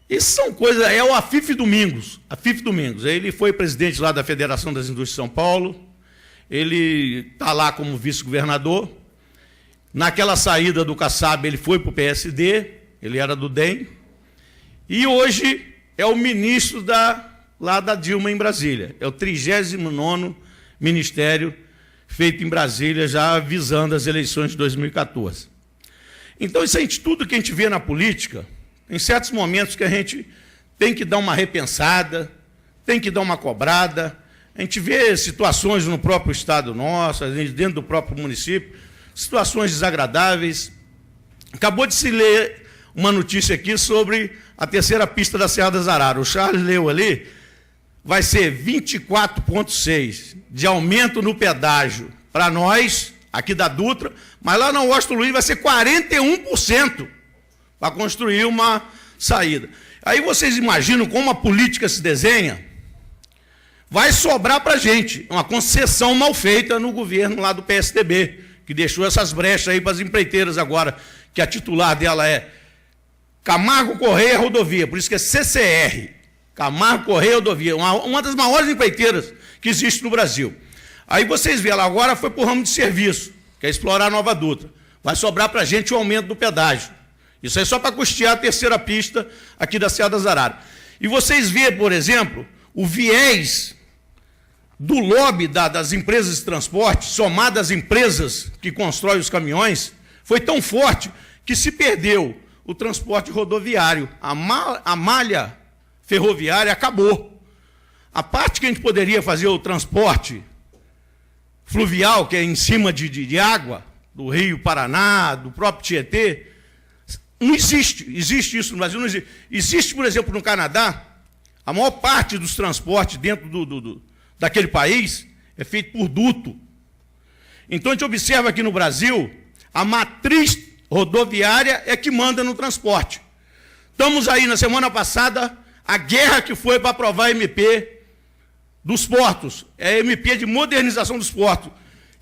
Isso são coisas... É o Afif Domingos. Afif Domingos. Ele foi presidente lá da Federação das Indústrias de São Paulo. Ele está lá como vice-governador. Naquela saída do Kassab, ele foi para o PSD. Ele era do DEM. E hoje é o ministro lá da Dilma em Brasília. É o 39º ministério feito em Brasília, já visando as eleições de 2014. Então, isso aí, tudo que a gente vê na política, em certos momentos que a gente tem que dar uma repensada, tem que dar uma cobrada. A gente vê situações no próprio estado nosso, dentro do próprio município, situações desagradáveis. Acabou de se ler uma notícia aqui sobre a terceira pista da Serra das Araras. O Charles leu ali, vai ser 24,6% de aumento no pedágio para nós, aqui da Dutra, mas lá na Washington Luiz vai ser 41% para construir uma saída. Aí vocês imaginam como a política se desenha? Vai sobrar para a gente uma concessão mal feita no governo lá do PSDB, que deixou essas brechas aí para as empreiteiras agora, que a titular dela é Camargo Correia Rodovia, por isso que é CCR, Camargo Correia Rodovia, uma das maiores empreiteiras que existe no Brasil. Aí vocês veem, ela agora foi para o ramo de serviço, que é explorar a Nova Dutra. Vai sobrar para a gente o aumento do pedágio. Isso aí só para custear a terceira pista aqui da Serra das Araras. E vocês veem, por exemplo, o viés do lobby das empresas de transporte, somado às empresas que constroem os caminhões, foi tão forte que se perdeu o transporte rodoviário. A malha ferroviária acabou. A parte que a gente poderia fazer o transporte fluvial, que é em cima de água, do Rio Paraná, do próprio Tietê, não existe. Existe isso no Brasil? Não existe. Existe, por exemplo, no Canadá, a maior parte dos transportes dentro daquele país é feito por duto. Então, a gente observa aqui no Brasil, a matriz rodoviária é que manda no transporte. Estamos aí, na semana passada, a guerra que foi para aprovar a MP dos portos, é a MP de modernização dos portos.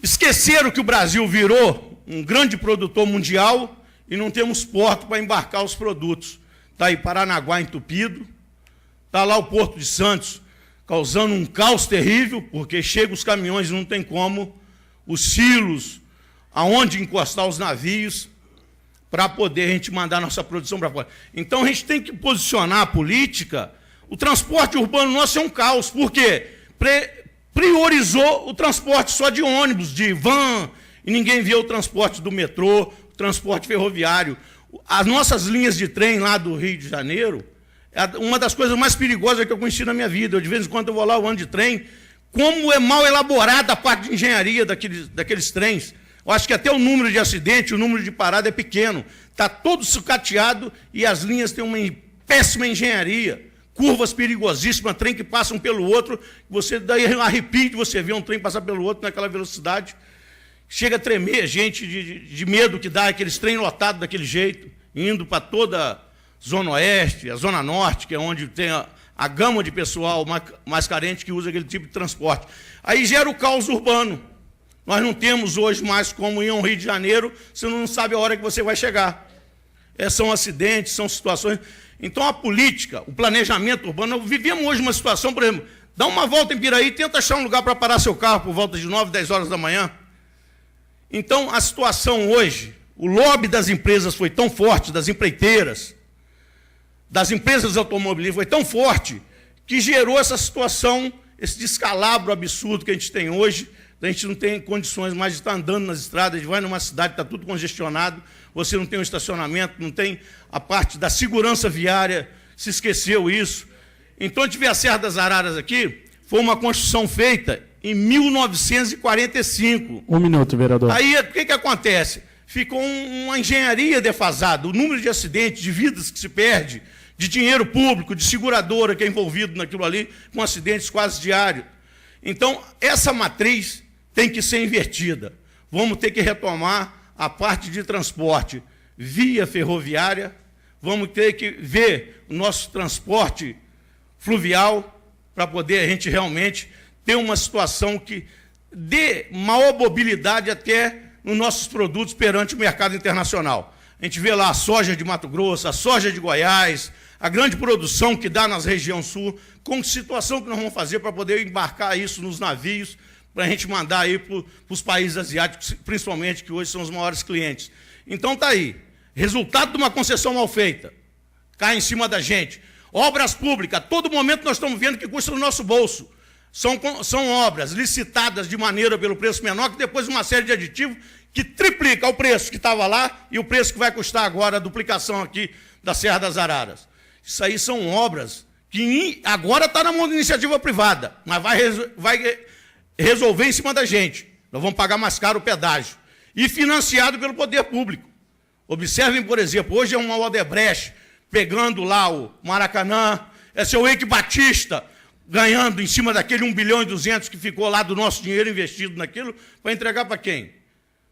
Esqueceram que o Brasil virou um grande produtor mundial e não temos porto para embarcar os produtos. Está aí Paranaguá entupido, está lá o Porto de Santos causando um caos terrível, porque chegam os caminhões e não tem como, os silos, aonde encostar os navios, para poder a gente mandar nossa produção para fora. Então, a gente tem que posicionar a política. O transporte urbano nosso é um caos, porque priorizou o transporte só de ônibus, de van, e ninguém vê o transporte do metrô, o transporte ferroviário. As nossas linhas de trem lá do Rio de Janeiro, é uma das coisas mais perigosas que eu conheci na minha vida. Eu, de vez em quando, eu vou lá, eu ando de trem, como é mal elaborada a parte de engenharia daqueles trens. Eu acho que até o número de acidente, o número de parada é pequeno. Está todo sucateado e as linhas têm uma péssima engenharia. Curvas perigosíssimas, trem que passam pelo outro. Você daí arrepia de você ver um trem passar pelo outro naquela velocidade. Chega a tremer gente de medo que dá aqueles trem lotados daquele jeito, indo para toda a Zona Oeste, a Zona Norte, que é onde tem a gama de pessoal mais carente que usa aquele tipo de transporte. Aí gera o caos urbano. Nós não temos hoje mais como ir ao Rio de Janeiro, você não sabe a hora que você vai chegar. São acidentes, são situações. Então, a política, o planejamento urbano, vivemos hoje uma situação, por exemplo, dá uma volta em Piraí, tenta achar um lugar para parar seu carro por volta de 9, 10 horas da manhã. Então, a situação hoje, o lobby das empresas foi tão forte, das empreiteiras, das empresas automobilísticas foi tão forte, que gerou essa situação, esse descalabro absurdo que a gente tem hoje. A gente não tem condições mais de estar andando nas estradas, a gente vai numa cidade, está tudo congestionado, você não tem um estacionamento, não tem a parte da segurança viária, se esqueceu isso. Então, a gente vê a Serra das Araras aqui, foi uma construção feita em 1945. Um minuto, vereador. Aí, o que acontece? Ficou uma engenharia defasada, o número de acidentes, de vidas que se perde, de dinheiro público, de seguradora que é envolvido naquilo ali, com acidentes quase diários. Então, essa matriz tem que ser invertida. Vamos ter que retomar a parte de transporte via ferroviária, vamos ter que ver o nosso transporte fluvial para poder a gente realmente ter uma situação que dê maior mobilidade até nos nossos produtos perante o mercado internacional. A gente vê lá a soja de Mato Grosso, a soja de Goiás, a grande produção que dá nas regiões sul, com situação que nós vamos fazer para poder embarcar isso nos navios, para a gente mandar aí para os países asiáticos, principalmente, que hoje são os maiores clientes. Então, está aí. Resultado de uma concessão mal feita. Cai em cima da gente. Obras públicas, a todo momento nós estamos vendo que custa no nosso bolso. São obras licitadas de maneira pelo preço menor, que depois uma série de aditivos que triplica o preço que estava lá e o preço que vai custar agora a duplicação aqui da Serra das Araras. Isso aí são obras que agora está na mão da iniciativa privada, mas vai resolver em cima da gente. Nós vamos pagar mais caro o pedágio. E financiado pelo poder público. Observem, por exemplo, hoje é uma Odebrecht pegando lá o Maracanã, é seu Eike Batista ganhando em cima daquele 1 bilhão e 200 que ficou lá do nosso dinheiro investido naquilo, para entregar para quem?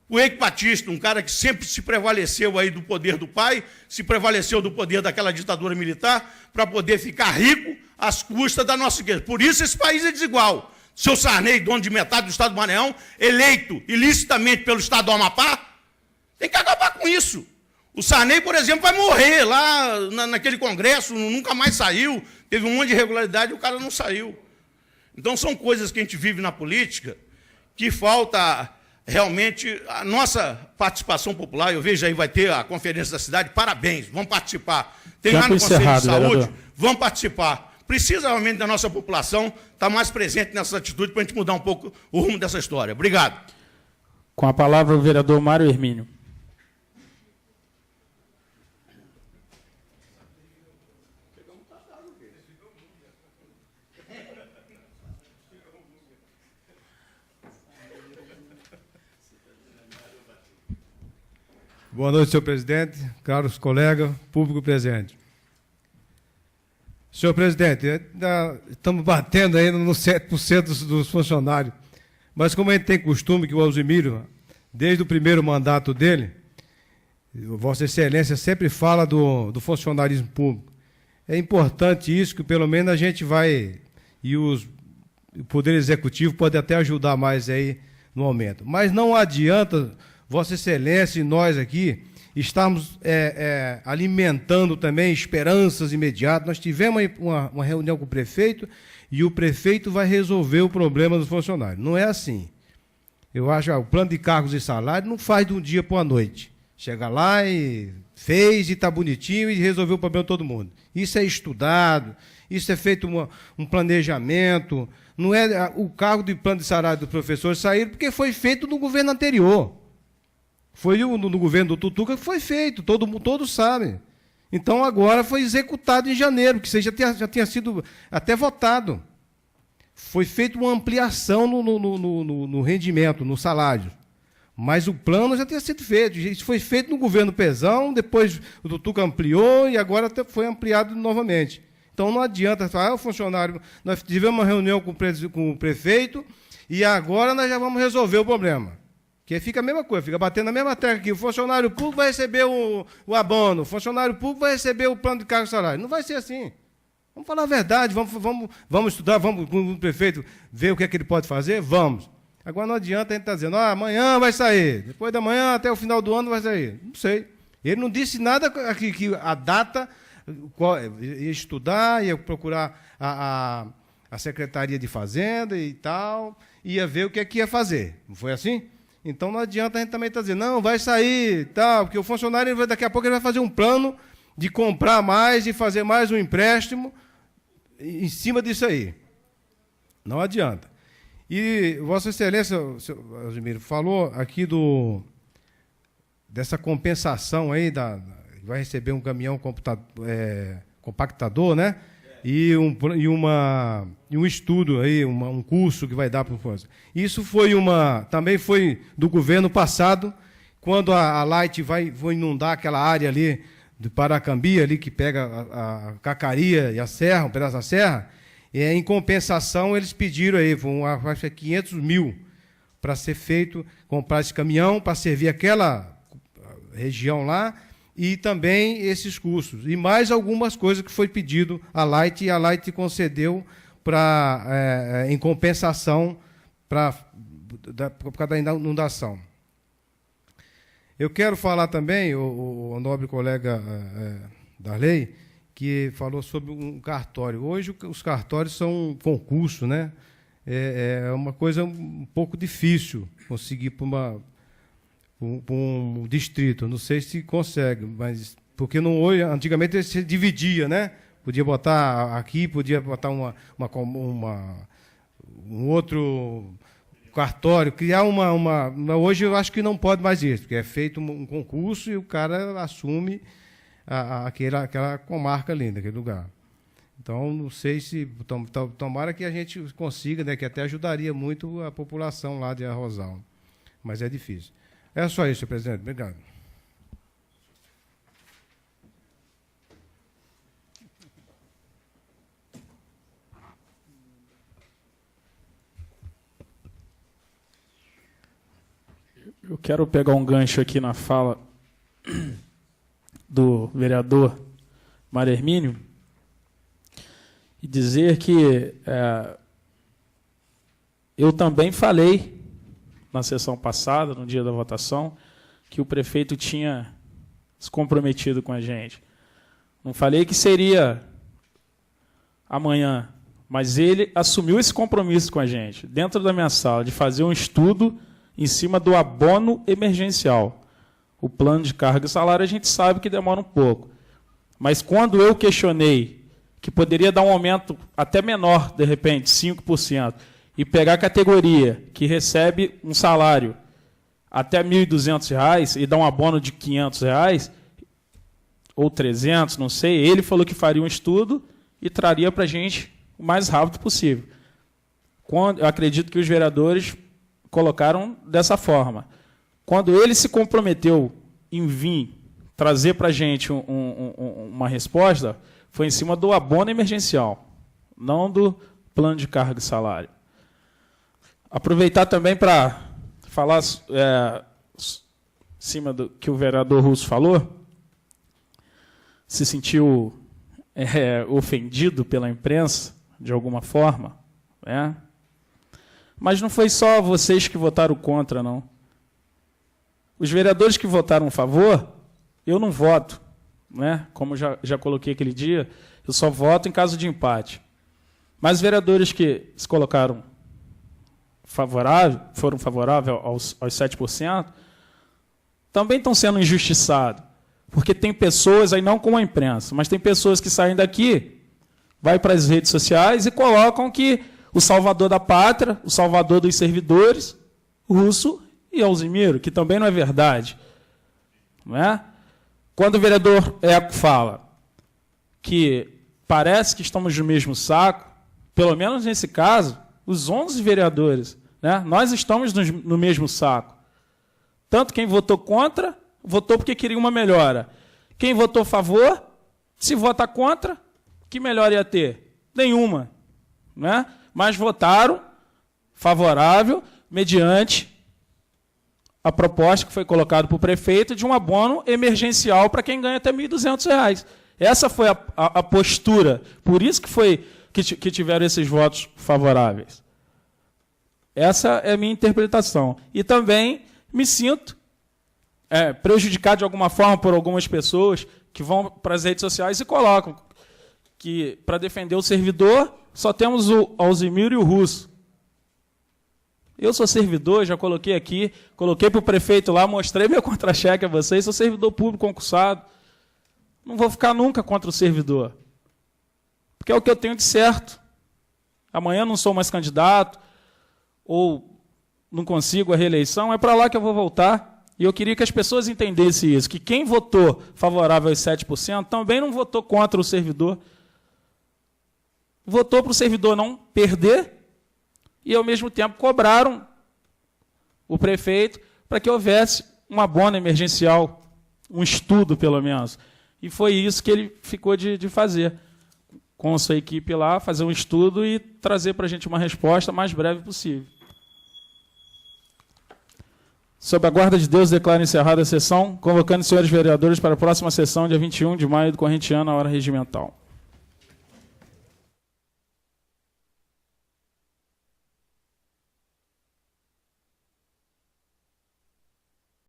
O Eike Batista, um cara que sempre se prevaleceu aí do poder do pai, se prevaleceu do poder daquela ditadura militar, para poder ficar rico às custas da nossa igreja. Por isso esse país é desigual. Seu Sarney, dono de metade do Estado do Maranhão, eleito ilicitamente pelo Estado do Amapá, tem que acabar com isso. O Sarney, por exemplo, vai morrer lá naquele congresso, nunca mais saiu, teve um monte de irregularidade e o cara não saiu. Então são coisas que a gente vive na política que falta realmente a nossa participação popular. Eu vejo aí, vai ter a conferência da cidade, parabéns, vamos participar. Tem lá no Conselho de Saúde, vereador. Vamos participar. Precisa realmente da nossa população estar mais presente nessa atitude para a gente mudar um pouco o rumo dessa história. Obrigado. Com a palavra o vereador Mário Hermínio. Boa noite, senhor presidente, caros colegas, público presente. Senhor presidente, estamos batendo ainda no 7% dos funcionários, mas como a gente tem costume que o Alzimiro, desde o primeiro mandato dele, Vossa Excelência sempre fala do funcionarismo público. É importante isso, que pelo menos a gente vai, e o Poder Executivo pode até ajudar mais aí no aumento. Mas não adianta Vossa Excelência e nós aqui estamos alimentando também esperanças imediatas. Nós tivemos uma reunião com o prefeito e o prefeito vai resolver o problema dos funcionários. Não é assim. Eu acho que o plano de cargos e salário não faz de um dia para a noite. Chega lá e fez e está bonitinho e resolveu o problema de todo mundo. Isso é estudado, isso é feito um planejamento. Não é o cargo de plano de salário dos professores sair porque foi feito no governo anterior. Foi no governo do Tutuca que foi feito, todos sabem. Então, agora foi executado em janeiro, que já tinha sido até votado. Foi feita uma ampliação no rendimento, no salário. Mas o plano já tinha sido feito. Isso foi feito no governo Pezão, depois o Tutuca ampliou e agora foi ampliado novamente. Então, não adianta falar, o funcionário... Nós tivemos uma reunião com o prefeito e agora nós já vamos resolver o problema. Que fica a mesma coisa, fica batendo na mesma tecla aqui. O funcionário público vai receber o abono, o funcionário público vai receber o plano de cargo e salário. Não vai ser assim. Vamos falar a verdade, vamos estudar, vamos com o prefeito ver o que é que ele pode fazer? Vamos. Agora não adianta a gente estar dizendo, amanhã vai sair, depois da manhã até o final do ano vai sair. Não sei. Ele não disse nada aqui, que a data, ia estudar, ia procurar a Secretaria de Fazenda e tal, ia ver o que é que ia fazer. Não foi assim? Então não adianta a gente também estar dizendo, não, vai sair, tal, porque o funcionário daqui a pouco ele vai fazer um plano de comprar mais e fazer mais um empréstimo em cima disso aí. Não adianta. E Vossa Excelência, senhor Alzimiro, falou aqui dessa compensação aí, vai receber um caminhão compactador, né? E um estudo aí, um curso que vai dar para o... Isso também foi do governo passado, quando a Light vai inundar aquela área ali do Paracambi, ali que pega a Cacaria e a Serra, um pedaço da Serra, e em compensação eles pediram aí, acho que 500 mil para ser feito, comprar esse caminhão para servir aquela região lá, e também esses cursos. E mais algumas coisas que foi pedido à Light, e a Light concedeu em compensação por causa da inundação. Eu quero falar também, o nobre colega Darley, que falou sobre um cartório. Hoje os cartórios são um concurso, né? É uma coisa um pouco difícil conseguir para um distrito. Não sei se consegue, mas porque hoje, antigamente se dividia, né? Podia botar aqui, podia botar um outro cartório, criar hoje eu acho que não pode mais isso, porque é feito um concurso e o cara assume aquela comarca ali, naquele lugar. Então, não sei se... Tomara que a gente consiga, né, que até ajudaria muito a população lá de Arrozal. Mas é difícil. É só isso, senhor presidente. Obrigado. Eu quero pegar um gancho aqui na fala do vereador Mário Hermínio e dizer que eu também falei na sessão passada, no dia da votação, que o prefeito tinha se comprometido com a gente. Não falei que seria amanhã, mas ele assumiu esse compromisso com a gente, dentro da minha sala, de fazer um estudo em cima do abono emergencial. O plano de carga e salário a gente sabe que demora um pouco. Mas quando eu questionei que poderia dar um aumento até menor, de repente, 5%, e pegar a categoria que recebe um salário até R$ 1.200 e dar um abono de R$ 500, ou 300, não sei, ele falou que faria um estudo e traria para a gente o mais rápido possível. Eu acredito que os vereadores colocaram dessa forma. Quando ele se comprometeu em vir trazer para a gente uma resposta, foi em cima do abono emergencial, não do plano de carga e salário. Aproveitar também para falar em cima do que o vereador Russo falou, se sentiu ofendido pela imprensa, de alguma forma, né? Mas não foi só vocês que votaram contra, não. Os vereadores que votaram a favor, eu não voto, né? Como já coloquei aquele dia, eu só voto em caso de empate. Mas os vereadores que se colocaram foram favoráveis aos 7%, também estão sendo injustiçados. Porque tem pessoas, aí não como a imprensa, mas tem pessoas que saem daqui, vai para as redes sociais e colocam que o salvador da pátria, o salvador dos servidores, Russo e Alzimiro, que também não é verdade. Não é? Quando o vereador Eco fala que parece que estamos no mesmo saco, pelo menos nesse caso, os 11 vereadores, né, nós estamos no mesmo saco. Tanto quem votou contra, votou porque queria uma melhora. Quem votou a favor, se vota contra, que melhora ia ter? Nenhuma. Né? Mas votaram favorável mediante a proposta que foi colocada para o prefeito de um abono emergencial para quem ganha até R$ 1.200. Essa foi a postura. Por isso que tiveram esses votos favoráveis. Essa é a minha interpretação. E também me sinto prejudicado de alguma forma por algumas pessoas que vão para as redes sociais e colocam que, para defender o servidor, só temos o Alzimiro e o Russo. Eu sou servidor, já coloquei aqui, coloquei para o prefeito lá, mostrei meu contra-cheque a vocês, sou servidor público concursado. Não vou ficar nunca contra o servidor. Porque é o que eu tenho de certo. Amanhã não sou mais candidato, ou não consigo a reeleição, é para lá que eu vou voltar. E eu queria que as pessoas entendessem isso, que quem votou favorável aos 7% também não votou contra o servidor. Votou para o servidor não perder e, ao mesmo tempo, cobraram o prefeito para que houvesse um abono emergencial, um estudo, pelo menos. E foi isso que ele ficou de fazer, com a sua equipe lá, fazer um estudo e trazer para a gente uma resposta mais breve possível. Sob a guarda de Deus, declaro encerrada a sessão, convocando os senhores vereadores para a próxima sessão, dia 21 de maio do corrente ano, à hora regimental.